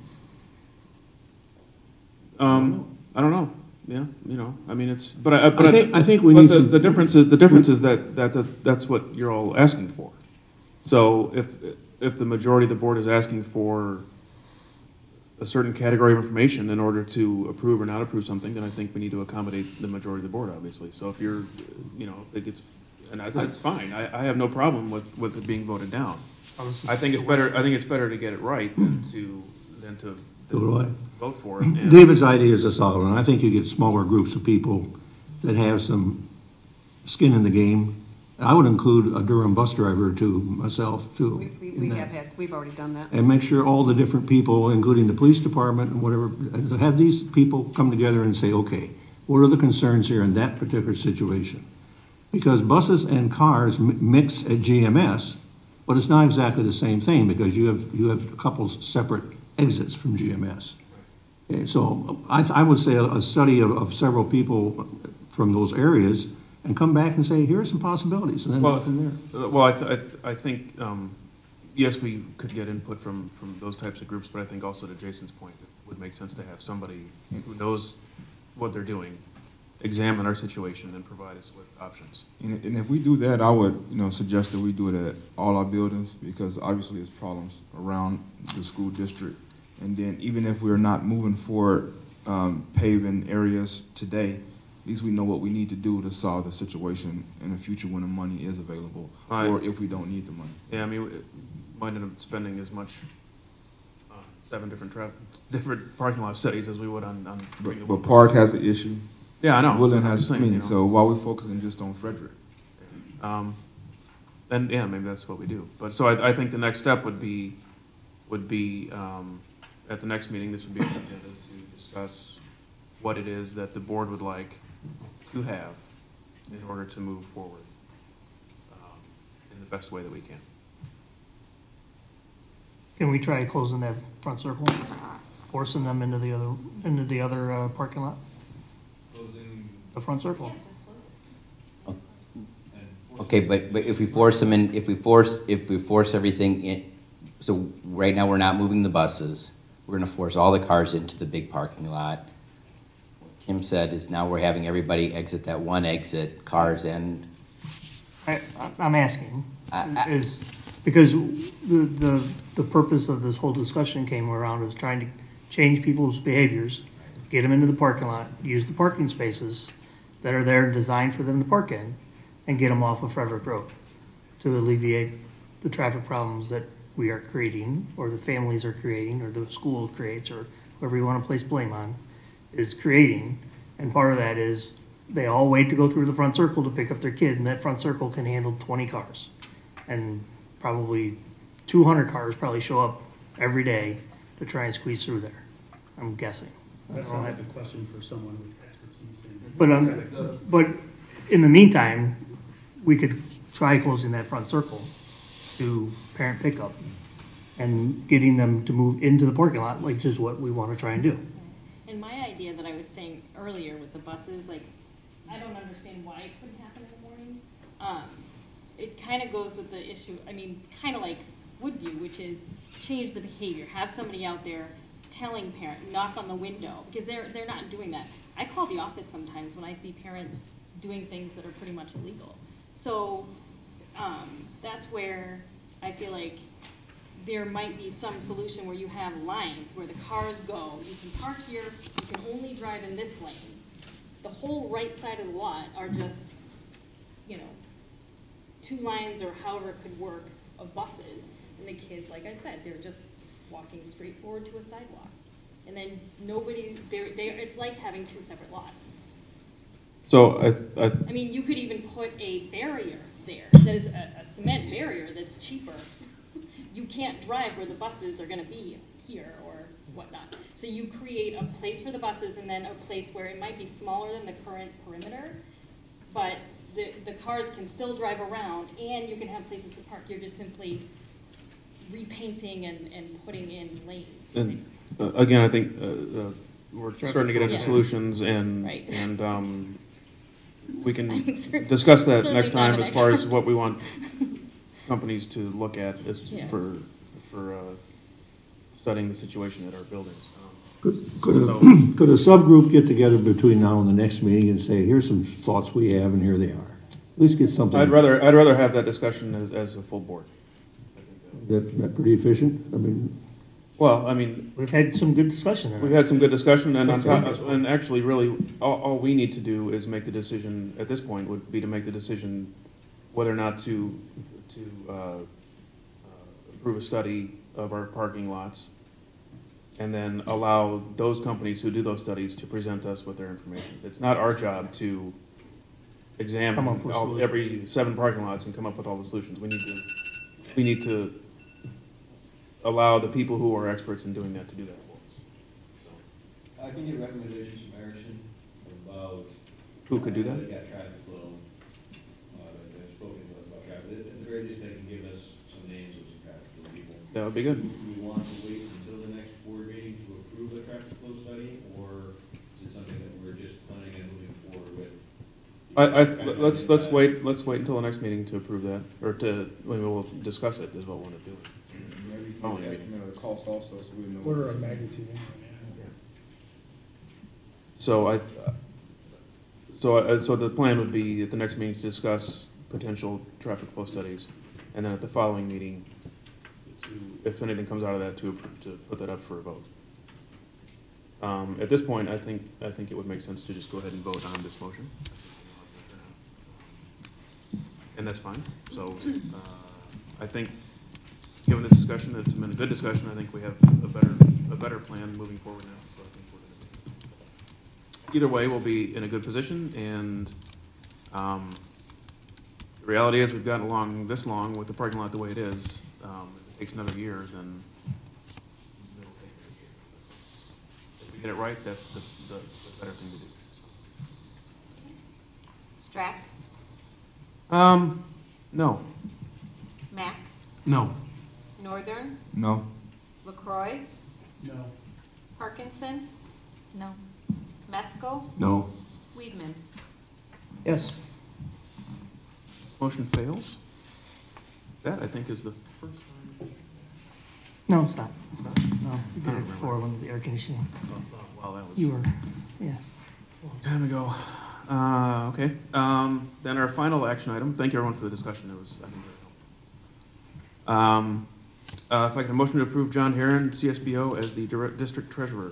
I don't know. Yeah, you know, I mean, it's, but I think we need the difference is that's what you're all asking for. So if the majority of the board is asking for a certain category of information in order to approve or not approve something, then I think we need to accommodate the majority of the board, obviously. So if you're, you know, if it gets, and that's fine. I have no problem with it being voted down. I think it's better to get it right than to So do I. vote for it. David's idea is a solid one. I think you get smaller groups of people that have some skin in the game. I would include a Durham bus driver too, myself too. We've already done that. And make sure all the different people, including the police department and whatever, have these people come together and say, okay, what are the concerns here in that particular situation? Because buses and cars mix at GMS, but it's not exactly the same thing because you have a couple separate exits from GMS. Okay, so I would say a study of several people from those areas and come back and say, here are some possibilities, and then go from there. Well, I think, yes, we could get input from those types of groups, but I think also to Jason's point, it would make sense to have somebody who knows what they're doing examine our situation and provide us with options. And if we do that, I would, suggest that we do it at all our buildings, because obviously there's problems around the school district. And then even if we're not moving forward paving areas today, at least we know what we need to do to solve the situation in the future when the money is available, or if we don't need the money. Yeah, I mean, we might end up spending as much 7 different parking lot studies as we would on. But Park has an issue. Yeah, I know. Woodland has, so why are we focusing just on Frederick? And yeah, maybe that's what we do. But so I think the next step would be at the next meeting, this would be an agenda to discuss what it is that the board would like to have in order to move forward in the best way that we can. Can we try closing that front circle, forcing them into the other parking lot? Closing. The front circle. Okay, but if we force them in, if we force everything in, so right now we're not moving the buses. We're gonna force all the cars into the big parking lot. What Kim said is now we're having everybody exit that one exit, cars in. I'm asking, is, because the purpose of this whole discussion came around was trying to change people's behaviors, get them into the parking lot, use the parking spaces that are there designed for them to park in, and get them off of Frederick Road to alleviate the traffic problems that we are creating, or the families are creating, or the school creates, or whoever you want to place blame on, is creating. And part of that is they all wait to go through the front circle to pick up their kid, and that front circle can handle 20 cars. And probably 200 cars probably show up every day to try and squeeze through there, I'm guessing. That's not a question for someone with expertise. But in the meantime, we could try closing that front circle to parent pickup and getting them to move into the parking lot, like just what we want to try and do. And my idea that I was saying earlier with the buses, like, I don't understand why it couldn't happen in the morning. It kind of goes with the issue, I mean, kind of like Woodview, which is change the behavior. Have somebody out there telling parent, knock on the window, because they're not doing that. I call the office sometimes when I see parents doing things that are pretty much illegal. So that's where I feel like there might be some solution where you have lines where the cars go. You can park here, you can only drive in this lane. The whole right side of the lot are just, you know, 2 lines or however it could work of buses. And the kids, like I said, they're just walking straight forward to a sidewalk. And then nobody, it's like having 2 separate lots. So I mean, you could even put a barrier there that is a cement barrier that's cheaper. You can't drive where the buses are going to be here or whatnot. So you create a place for the buses and then a place where it might be smaller than the current perimeter, but the cars can still drive around and you can have places to park. You're just simply repainting and putting in lanes. And again, I think we're starting to get into Yeah. solutions, and Right. and we can discuss that next time as far as what we want companies to look at as for studying the situation at our buildings. Could a subgroup get together between now and the next meeting and say, here's some thoughts we have, and here they are? At least get something. I'd rather have that discussion as a full board. That pretty efficient? I mean. Well, I mean, we've had some good discussion. We've had some good discussion, and and actually, really, all we need to do is make the decision. At this point, would be to make the decision whether or not to approve a study of our parking lots, and then allow those companies who do those studies to present us with their information. It's not our job to examine every 7 parking lots and come up with all the solutions. We need to allow the people who are experts in doing that to do that for us. I can get recommendations from Erickson about. Who could do that? They got traffic flow. They've spoken to us about traffic. At the very least, they can give us some names of some traffic flow people. That would be good. Do we want to wait until the next board meeting to approve a traffic flow study, or is it something that we're just planning on moving forward with? Let's wait until the next meeting to approve that, or we'll discuss it is what we want to do. Maybe you can estimate the cost also, so we know. Order of magnitude. So so the plan would be at the next meeting to discuss potential traffic flow studies, and then at the following meeting, if anything comes out of that, to put that up for a vote. At this point, I think it would make sense to just go ahead and vote on this motion, and that's fine. So I think, given this discussion, it's been a good discussion. I think we have a better plan moving forward now. So I think we're going to. Either way, we'll be in a good position, and the reality is we've gotten along this long with the parking lot the way it is. If it takes another year, then it'll take another year. we get it right, that's the better thing to do. Strack, No. Mack, No. Northern, No. LaCroy, No. Parkinson, No. Mesco, No. Weedman. Yes. Motion fails. That, I think, is the first time. No, it's not. It's not? No, we did I it don't before when the air conditioning. Wow, that was You were, yeah. a long time ago. Okay. Then our final action item. Thank you, everyone, for the discussion. It was, I think, very helpful. If I can, a motion to approve John Herron, CSBO, as the district treasurer.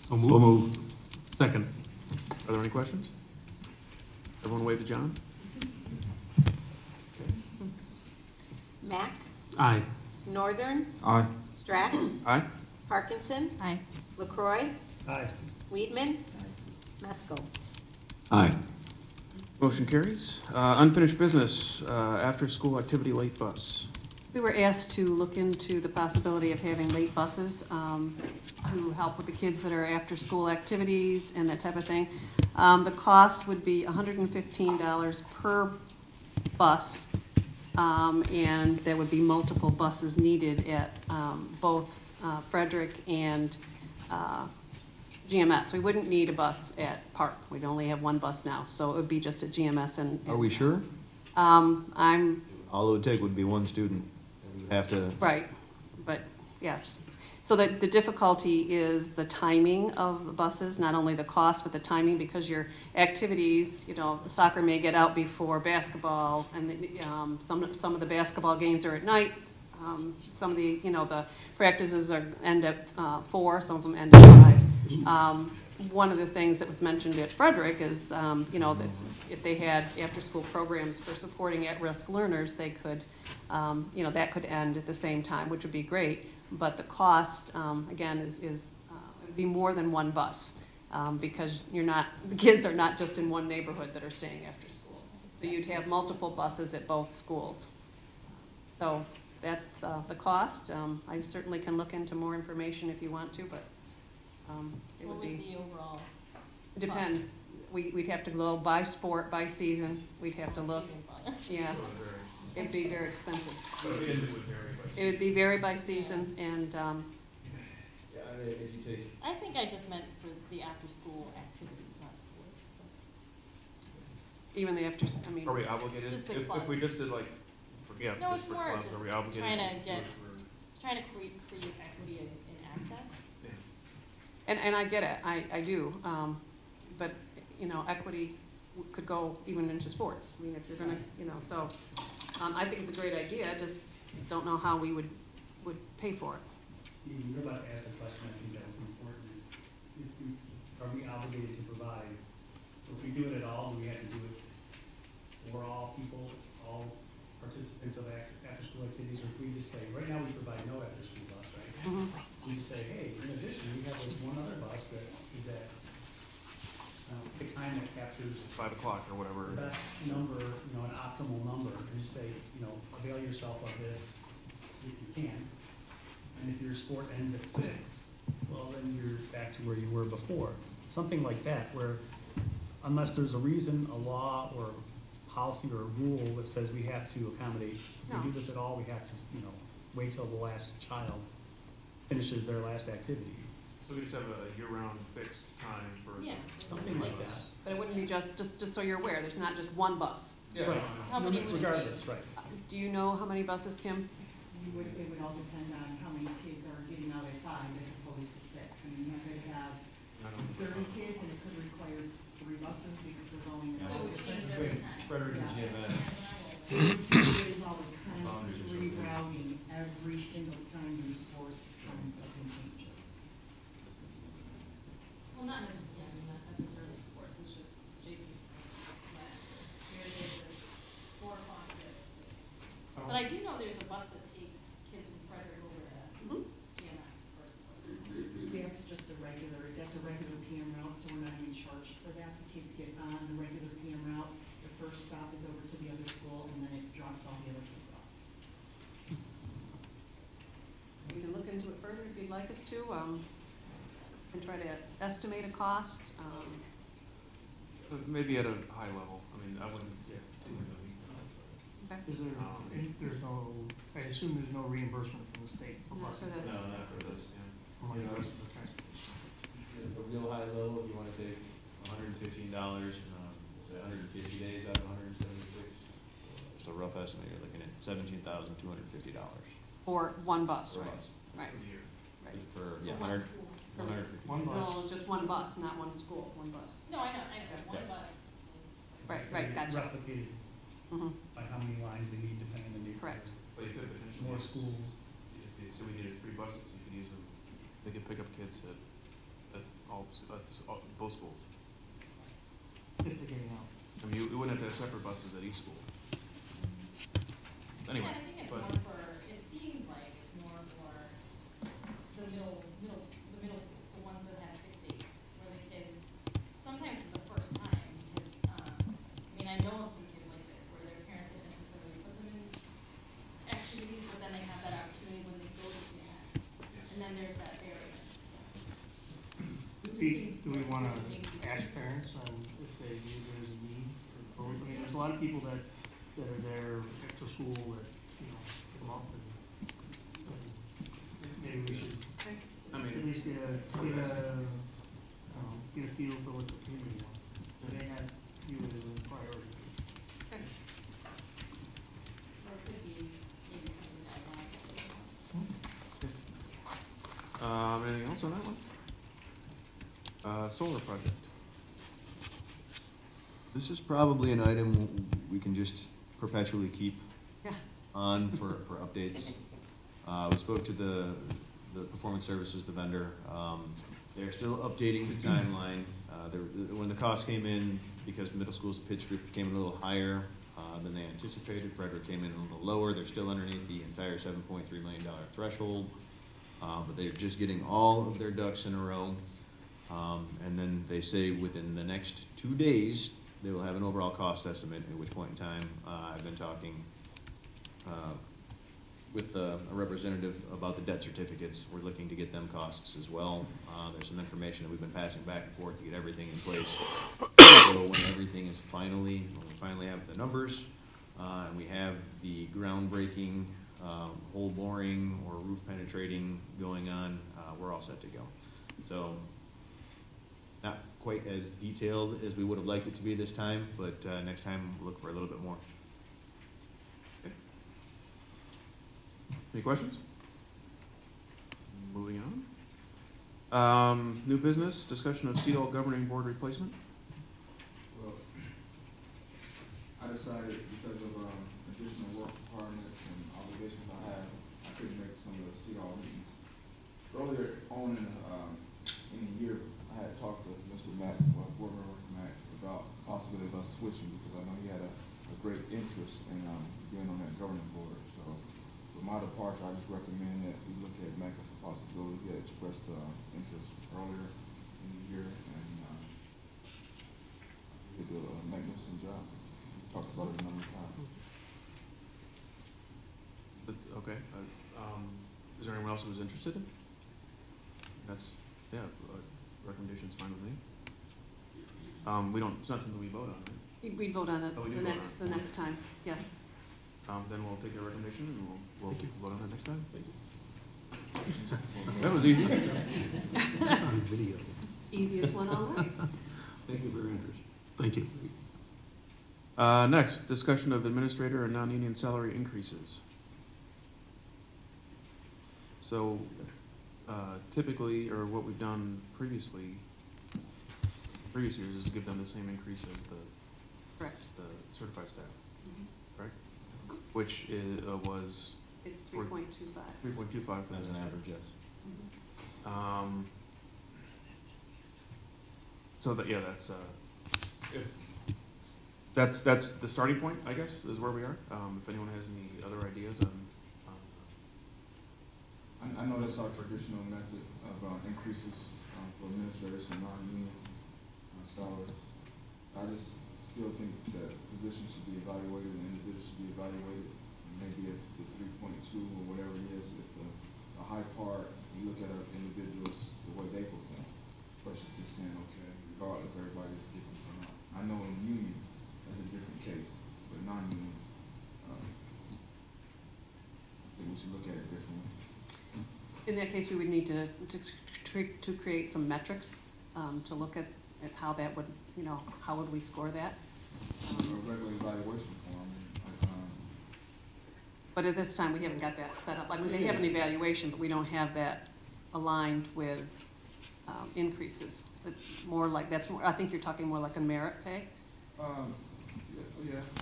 So moved. So moved. Second. Are there any questions? Everyone wave to John. Mack, Aye. Northern, Aye. Strack, Aye. Parkinson, Aye. LaCroy, Aye. Weedman, Mesco. Aye. Motion carries. Unfinished business, after-school activity late bus. We were asked to look into the possibility of having late buses who help with the kids that are after-school activities and that type of thing. The cost would be $115 per bus, and there would be multiple buses needed at both Frederick and GMS. We wouldn't need a bus at Park. We'd only have one bus now, so it would be just at GMS and. Are we sure? I'm. All it would take would be one student. We would have to. Right, but yes. So the difficulty is the timing of the buses, not only the cost, but the timing, because your activities, you know, soccer may get out before basketball, and some of the basketball games are at night. Some of the, you know, the practices end at 4, some of them end at 5. One of the things that was mentioned at Frederick is, you know, that if they had after-school programs for supporting at-risk learners, they could, you know, that could end at the same time, which would be great. But the cost, again, it'd be more than one bus, because the kids are not just in one neighborhood that are staying after school. So you'd have multiple buses at both schools. So that's the cost. I certainly can look into more information if you want to, but it would be. What was the overall? Depends. We'd have to go by sport, by season. We'd have to look. Yeah. It'd be very expensive. So it would vary by It would be varied by season, and Yeah, I mean, if you take. I think I just meant for the after-school activities, not sports. even the after, I mean. Are we obligated? Just the If club. we just did like, No, just it's for more clubs, just are we obligated? trying to do get, it for- it's trying to create equity in access. And I get it, I do, but, you know, equity could go even into sports. I mean, if you're gonna, you know, so, I think it's a great idea, just don't know how we would pay for it. Steve, you're about to ask a question, I think that was important, is are we obligated to provide? So if we do it at all, we have to do it for all people, all participants of after-school activities, or if we just say, right now we provide no after-school bus, right? Mhm. We just say, hey, in addition, we have this one other bus that is at a time that captures 5 o'clock or whatever. the best number, you know, an optimal number, and just say, you know, avail yourself of this if you can. And if your sport ends at 6, well, then you're back to where you were before. Something like that, where unless there's a reason, a law, or a policy or a rule that says we have to accommodate, if we do this at all, we have to, you know, wait till the last child finishes their last activity. So we just have a year-round fixed time for. Yeah. Something like that. But it wouldn't be just so you're aware, there's not just one bus. Yeah. Right. How many would it be? Regardless, right. Do you know how many buses, Kim? It would all depend on how many kids are getting out at 5 as opposed to 6. I mean, you could have 30 kids and it could require 3 buses because they're going. So it would change every time. Frederick and GMS. It involves constantly rerouting every single time your sports comes up and changes. Well, not necessarily, I mean, not necessarily sports, it's just Jason's last year. There is a 4 o'clock that. But I do know there's a bus that takes kids from Frederick over to GMS for sports. That's a regular PM route, so we're not even charged for that. The kids get on the regular PM route. The first stop is over to the other school, and then it drops all the other kids off. We can look into it further if you'd like us to. and try to estimate a cost. Maybe at a high level. I mean, I wouldn't get too into the weeds on it. Okay. Is there, there's no, I assume there's no reimbursement from the state for Not for buses? this. No, not for this, yeah. From like the rest of the transportation? At a real high level, if you wanna take $115, say 150 days out of 176, just a rough estimate, you're looking at $17,250. For one bus, Per right? bus. Right. For the year. Right. For, yeah, For one 100, school. 150. One bus. No, just one bus, not one school, one bus. No, I know, one Yeah. bus. Right, gotcha. Replicated Mhm. by how many lines they need depending on the neighborhood. Correct. But you could potentially. More use- schools. So we needed 3 buses, you could use them, they could pick up kids at both schools. If they're getting out. I mean, you wouldn't have to have separate buses at each school. Anyway, Yeah, I think it's but, more for, it seems like it's more for the middle school, the ones that have 6, 8, where the kids, sometimes it's the first time, because, I mean, I know of some kids like this, where their parents didn't necessarily put them in activities, but then they have that opportunity when they go to CMS, and then there's that barrier. Do we want to ask parents on if they view there's a need for both? I mean, there's a lot of people that are there after school that, you know, come up and maybe we should I mean, at least get a feel for what the community wants. They may not view it as a priority. Okay. Or it could be maybe something that I want. anything else on that one? Solar project. This is probably an item we can just perpetually keep Yeah. on for updates. We spoke to the performance services, the vendor. They're still updating the timeline. When the cost came in, because middle school's pitch group came in a little higher than they anticipated, Frederick came in a little lower. They're still underneath the entire $7.3 million threshold, but they're just getting all of their ducks in a row. And then they say within the next 2 days, they will have an overall cost estimate, at which point in time, I've been talking with a representative about the debt certificates. We're looking to get them costs as well. There's some information that we've been passing back and forth to get everything in place. So when everything is when we finally have the numbers, and we have the groundbreaking, hole boring or roof penetrating going on, we're all set to go. So, not quite as detailed as we would have liked it to be this time, but next time we'll look for a little bit more. Okay. Any questions? Moving on. New business, discussion of CEDAL governing board replacement. Well, I decided because of additional work requirements and obligations I have, I couldn't make some of the CEDAW meetings. Earlier on in the year, I had talked to Mr. Mack, board member Mack, about the possibility of us switching because I know he had a great interest in being on that governing board. So with my departure, I just recommend that we look at Mack as a possibility. He had expressed interest earlier in the year, and he did a magnificent job. We talked about it a number of times. Okay. Is there anyone else who was interested in? That's, yeah, recommendation's fine with me. We don't, it's not something we vote on, right? We vote on it Oh, we do the vote next, on the it. next time, yeah. Then we'll take their recommendation and we'll vote on it next time. That was easy. That's on video. Easiest one all night. Thank you for your interest. Thank you. Next, discussion of administrator and non-union salary increases. So, typically, or what we've done previously, previous years, is give them the same increase as Correct. the certified staff, Mhm. right? Which was It's 3.25. 3.25 As an average, yes. Mhm. So that, yeah, that's the starting point, I guess, is where we are. If anyone has any other ideas on I know that's our traditional method of increases for administrators and non-union salaries. I just still think that positions should be evaluated and individuals should be evaluated. And maybe if the 3.2 or whatever it is the high part, you look at our individuals, the way they perform. question, just saying, okay, regardless, everybody just get this or not. I know in union, that's a different case, but non-union, I think we should look at it differently. In that case, we would need to create some metrics to look at how that would, how would we score that? A regular evaluation form. But at this time, we haven't got that set up. I mean, they have an evaluation, but we don't have that aligned with increases. It's more like, I think you're talking more like a merit pay? Yeah, I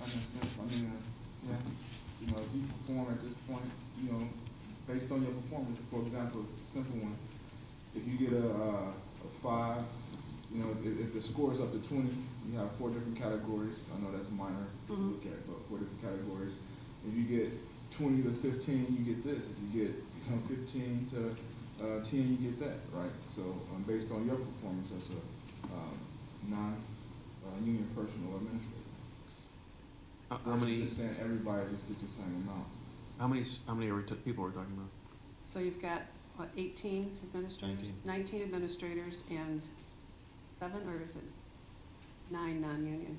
understand. I mean, yeah, if you perform at this point, based on your performance, for example, a simple one, if you get a 5, if the score is up to 20, you have 4 different categories. I know that's minor to look at, but 4 different categories. If you get 20 to 15, you get this. If you get 15 to 10, you get that, right? So based on your performance as a non-union person or administrator. How many? Just saying everybody just get the same amount. How many people are we talking about? So you've got, what, 18 administrators? 19 administrators and 7, or is it 9 non-union?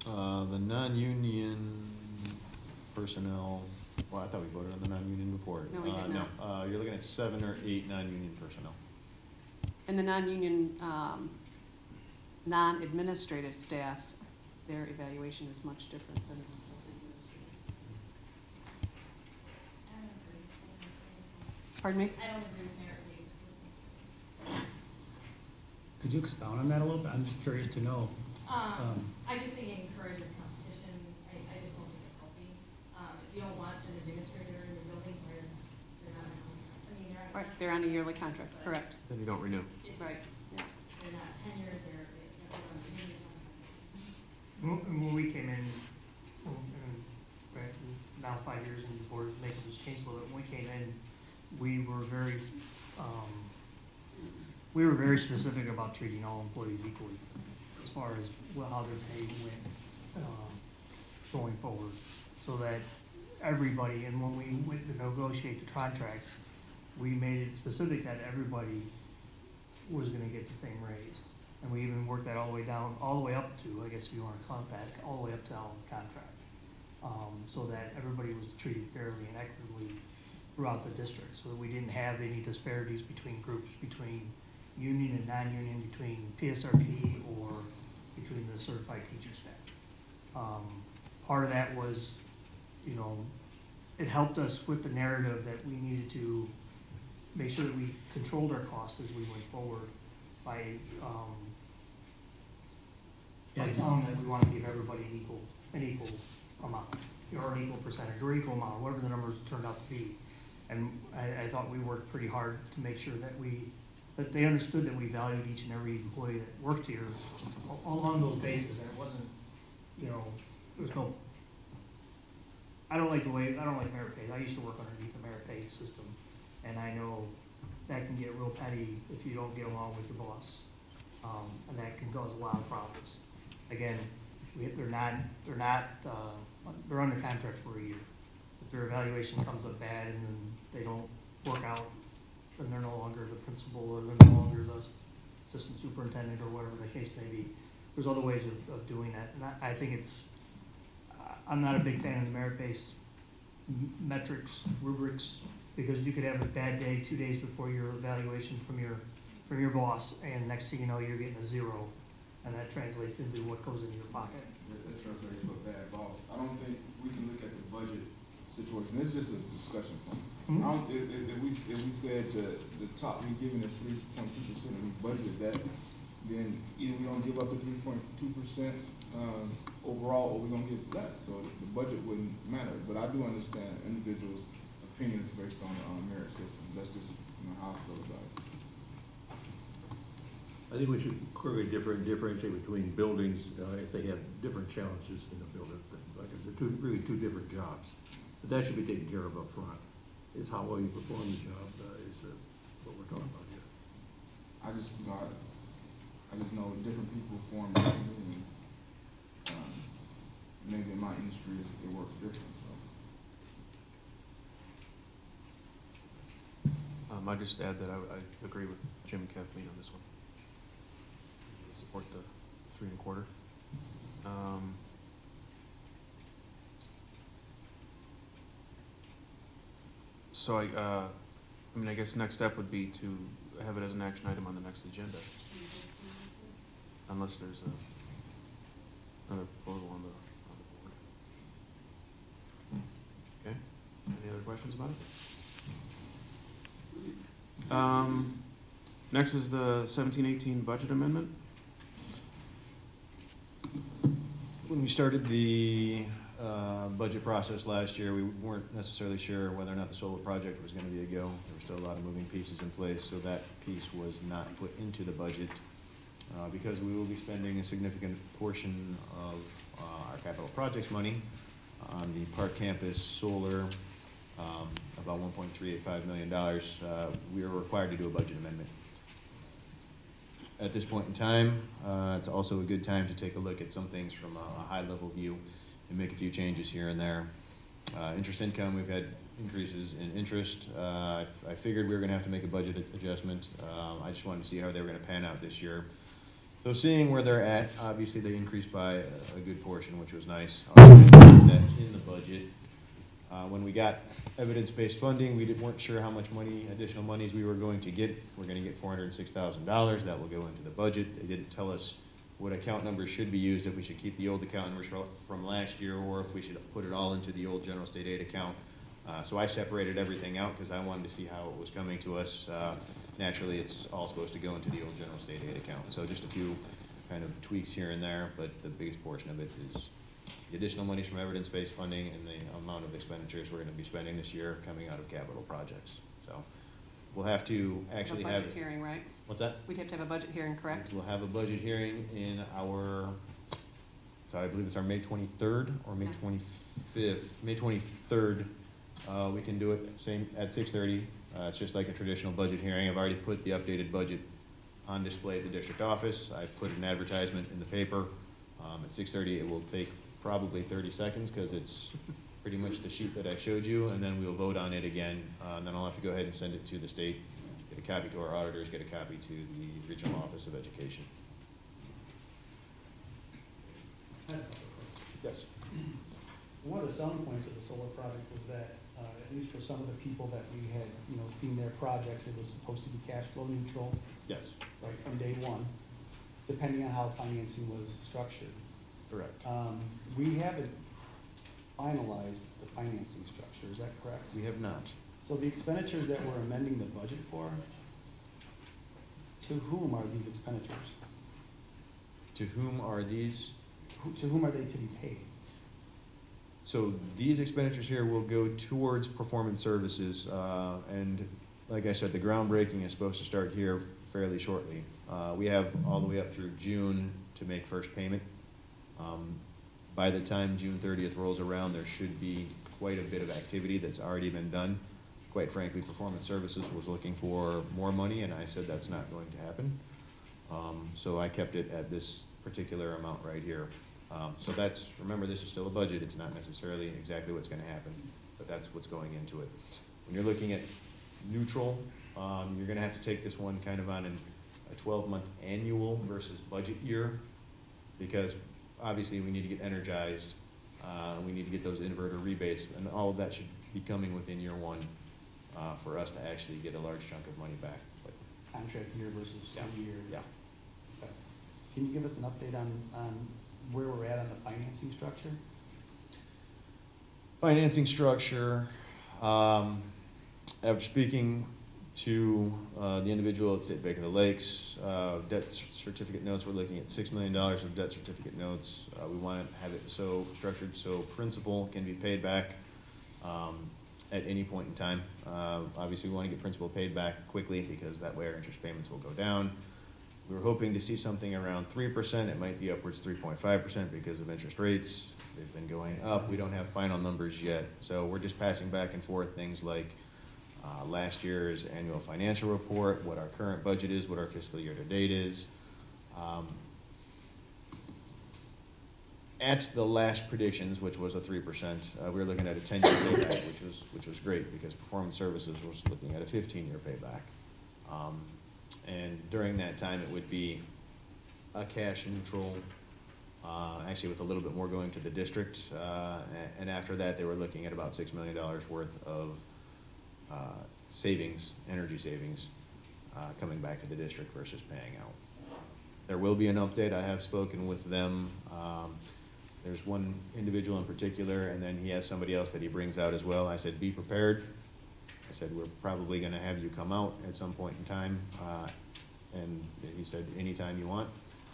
The non-union personnel, well, I thought we voted on the non-union before. No, we did not. No, you're looking at 7 or 8 non-union personnel. And the non-union, non-administrative staff, their evaluation is much different than the administrators. Pardon me? I don't agree with merit pay. Could you expound on that a little bit? I'm just curious to know. I just think it encourages competition. I just don't think it's healthy. If you don't want an administrator in the building where they're not on a contract, I mean, they're on a Right, contract. they're on a yearly contract, correct. Then you don't renew. It's- Right, yeah. They're not tenured, they're on a yearly contract. When we came in, right, now 5 years and the board makes this change a little bit, when we came in, we were very specific about treating all employees equally as far as how their pay went going forward, so that everybody, and when we went to negotiate the contracts, we made it specific that everybody was gonna get the same raise. And we even worked that all the way down, all the way up to, I guess if you wanna count that, all the way up to our contract. So that everybody was treated fairly and equitably throughout the district, so that we didn't have any disparities between groups, between union and non-union, between PSRP or between the certified teacher staff. Part of that was, it helped us with the narrative that we needed to make sure that we controlled our costs as we went forward by found that we want to give everybody an equal amount, or an equal percentage, or equal amount, whatever the numbers turned out to be. And I thought we worked pretty hard to make sure that they understood that we valued each and every employee that worked here along those bases, and it wasn't, there was no, I don't like merit pay. I used to work underneath the merit pay system, and I know that can get real petty if you don't get along with your boss, and that can cause a lot of problems. Again, they're under contract for a year. If their evaluation comes up bad and then they don't work out, then they're no longer the principal, or they're no longer the assistant superintendent, or whatever the case may be. There's other ways of doing that, and I think I'm not a big fan of the merit-based metrics, rubrics, because you could have a bad day 2 days before your evaluation from your boss, and next thing you know, you're getting a 0, and that translates into what goes into your pocket. That translates to a bad boss. I don't think we can look at the budget situation. This is just a discussion point. If we said the top we giving is 3.2% and we budgeted that, then either we don't give up the 3.2% overall, or we're gonna give less. So the budget wouldn't matter. But I do understand individuals' opinions based on the merit system. That's just how I feel about it. I think we should clearly differentiate between buildings if they have different challenges in the building. Like they're really two different jobs. But that should be taken care of up front. Is how well you perform the job is what we're talking about here. I just know different people form differently, and maybe in my industry it works different. So. I just add that I agree with Jim and Kathleen on this one. support the 3 1/4. So I mean, I guess next step would be to have it as an action item on the next agenda, unless there's another proposal on the board. Okay. Any other questions about it? Next is the 17-18 budget amendment. When we started the budget process last year, we weren't necessarily sure whether or not the solar project was going to be a go. There were still a lot of moving pieces in place, so that piece was not put into the budget because we will be spending a significant portion of our capital projects money on the Park Campus solar, about $1.385 million. We are required to do a budget amendment. At this point in time, it's also a good time to take a look at some things from a high-level view and make a few changes here and there. Interest income, we've had increases in interest. I figured we were going to have to make a budget adjustment. I just wanted to see how they were going to pan out this year. So seeing where they're at, obviously they increased by a good portion, which was nice. That in the budget. When we got evidence-based funding, we weren't sure how much money, additional monies we were going to get. We're going to get $406,000. That will go into the budget. They didn't tell us what account numbers should be used, if we should keep the old account numbers from last year, or if we should put it all into the old general state aid account. So I separated everything out because I wanted to see how it was coming to us. Naturally, it's all supposed to go into the old general state aid account. So just a few kind of tweaks here and there, but the biggest portion of it is the additional monies from evidence-based funding and the amount of expenditures we're going to be spending this year coming out of capital projects. So we'll have to actually have a budget hearing, right? What's that? We'd have to have a budget hearing, correct? We'll have a budget hearing in our, so I believe it's our May 23rd or May 25th. May 23rd, we can do it same at 6:30. It's just like a traditional budget hearing. I've already put the updated budget on display at the district office. I've put an advertisement in the paper. At 6:30, it will take probably 30 seconds because it's pretty much the sheet that I showed you, and then we'll vote on it again. And then I'll have to go ahead and send it to the state, get a copy to our auditors, get a copy to the Regional Office of Education. Yes. One of the selling points of the solar project was that, at least for some of the people that we had, seen their projects, it was supposed to be cash flow neutral. Yes. Right from day one, depending on how financing was structured. Correct. We haven't finalized the financing structure, is that correct? We have not. So the expenditures that we're amending the budget for, to whom are these expenditures? To whom are these? To whom are they to be paid? So these expenditures here will go towards performance services, and like I said, the groundbreaking is supposed to start here fairly shortly. We have all the way up through June to make first payment. By the time June 30th rolls around, there should be quite a bit of activity that's already been done. Quite frankly, performance services was looking for more money, and I said that's not going to happen. So I kept it at this particular amount right here. So that's, remember, this is still a budget. It's not necessarily exactly what's going to happen, but that's what's going into it. When you're looking at neutral, you're going to have to take this one kind of on a 12-month annual versus budget year, because obviously we need to get energized. We need to get those inverter rebates, and all of that should be coming within year one for us to actually get a large chunk of money back. But Contract year versus school year? Yeah. Okay. Can you give us an update on where we're at on the financing structure? Financing structure, after speaking to the individual at State Bank of the Lakes, debt certificate notes, we're looking at $6 million of debt certificate notes. We want to have it so structured so principal can be paid back at any point in time. Obviously, we want to get principal paid back quickly because that way our interest payments will go down. We were hoping to see something around 3%. It might be upwards 3.5% because of interest rates. They've been going up. We don't have final numbers yet. So we're just passing back and forth things like last year's annual financial report, what our current budget is, what our fiscal year to date is. At the last predictions, which was a 3%, we were looking at a 10-year payback, which was great because performance services was looking at a 15-year payback. And during that time, it would be a cash neutral, actually with a little bit more going to the district. And after that, they were looking at about $6 million worth of savings, energy savings, coming back to the district versus paying out. There will be an update. I have spoken with them. There's one individual in particular, and then he has somebody else that he brings out as well. I said, be prepared. I said, we're probably going to have you come out at some point in time. And he said, anytime you want,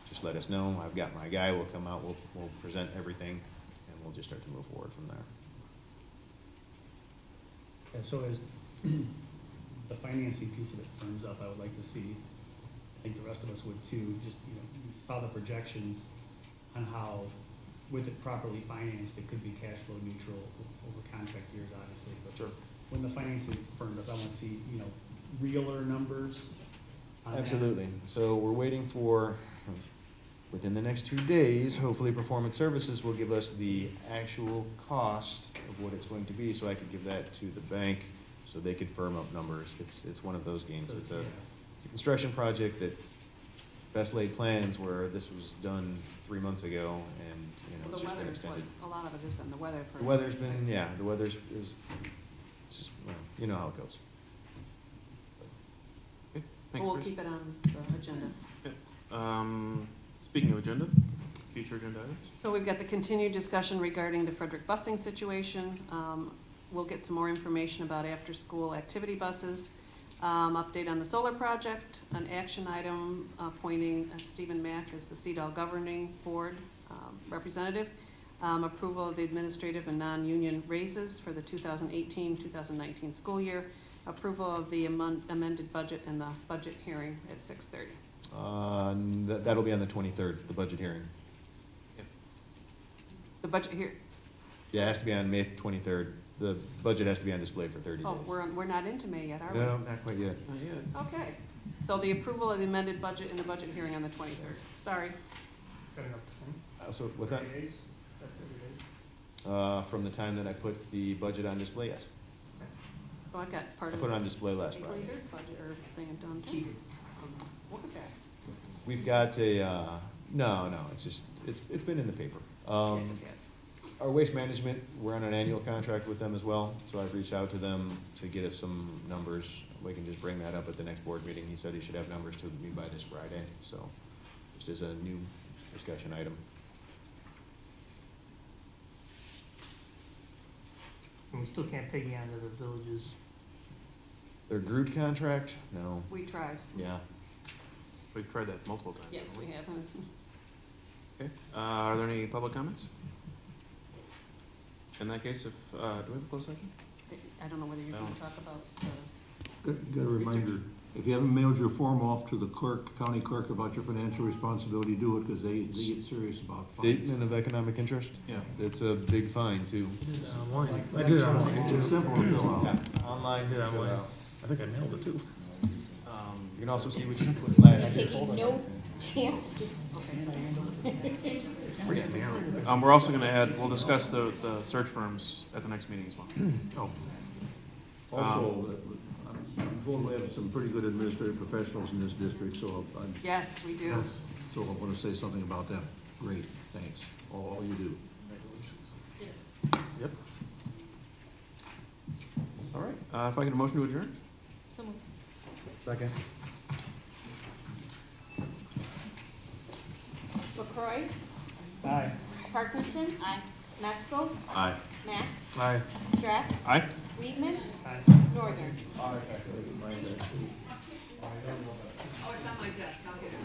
just let us know. I've got my guy. We'll come out. We'll present everything, and we'll just start to move forward from there. And so as the financing piece of it firms up, I would like to see, I think the rest of us would too, just, you know, we saw the projections on how, with it properly financed, it could be cash flow neutral over contract years, obviously. But sure. When the financing firmed up, I want to see, you know, realer numbers on Absolutely. So we're waiting for, within the next 2 days, hopefully Performance Services will give us the actual cost of what it's going to be, so I could give that to the bank so they could firm up numbers. It's one of those games. It's a construction project that best laid plans where this was done 3 months ago, and Well, it's the just been weather's extended. a lot of it has been the weather. The weather's been, the weather's it's just, you know how it goes. Okay, thanks, We'll Chris. keep it on the agenda. Okay. Speaking of agenda, future agenda items. So we've got the continued discussion regarding the Frederick busing situation. We'll get some more information about after-school activity buses. Update on the solar project, an action item appointing Stephen Mack as the CEDAW Governing Board representative. Approval of the administrative and non-union raises for the 2018-2019 school year. Approval of the amended budget and the budget hearing at 6:30. That'll be on the 23rd, the budget hearing. The budget here. Yeah, it has to be on May 23rd. The budget has to be on display for 30 Oh, days. we're not into May yet, are we? No, not quite yet. Not yet. Okay. So the approval of the amended budget and the budget hearing on the 23rd. Sorry. Setting up So what's that? 30 days? Is that 30 days? From the time that I put the budget on display, yes. So I got part I of put it on display last May Friday. 23rd budget or thing done too. Look at that. We've got a, no, it's been in the paper. Yes, it has. Our waste management, we're on an annual contract with them as well, so I've reached out to them to get us some numbers. We can just bring that up at the next board meeting. He said he should have numbers to me by this Friday, so just as a new discussion item. And we still can't piggy onto the villages. Their Groot contract? No. We tried. Yeah. We've tried that multiple times. Yes, haven't we have. Okay. Are there any public comments? In that case, if do we have a closed session? I don't know whether you're going to talk about Got a reminder, if you haven't mailed your form off to the clerk, county clerk about your financial responsibility, do it, because they get serious about fines. Statement of economic interest? Yeah. It's a big fine, too. I did it online. It's simple to fill out. Yeah, online. I did it fill online. out. I think I mailed it too. You can also see what you put last year. Taking no chances. We're also going to add, we'll discuss the search firms at the next meeting as well. Also, I'm told we have some pretty good administrative professionals in this district, so I'm. Yes, we do. So I want to say something about them. Great, thanks, all you do. Yep. All right, if I get a motion to adjourn? So moved. Second. LaCroy, Aye. Parkinson. Aye. Mesco. Aye. Mack. Aye. Strack. Aye. Weedman. Aye. Northern. Oh, it's on my desk. I'll get it.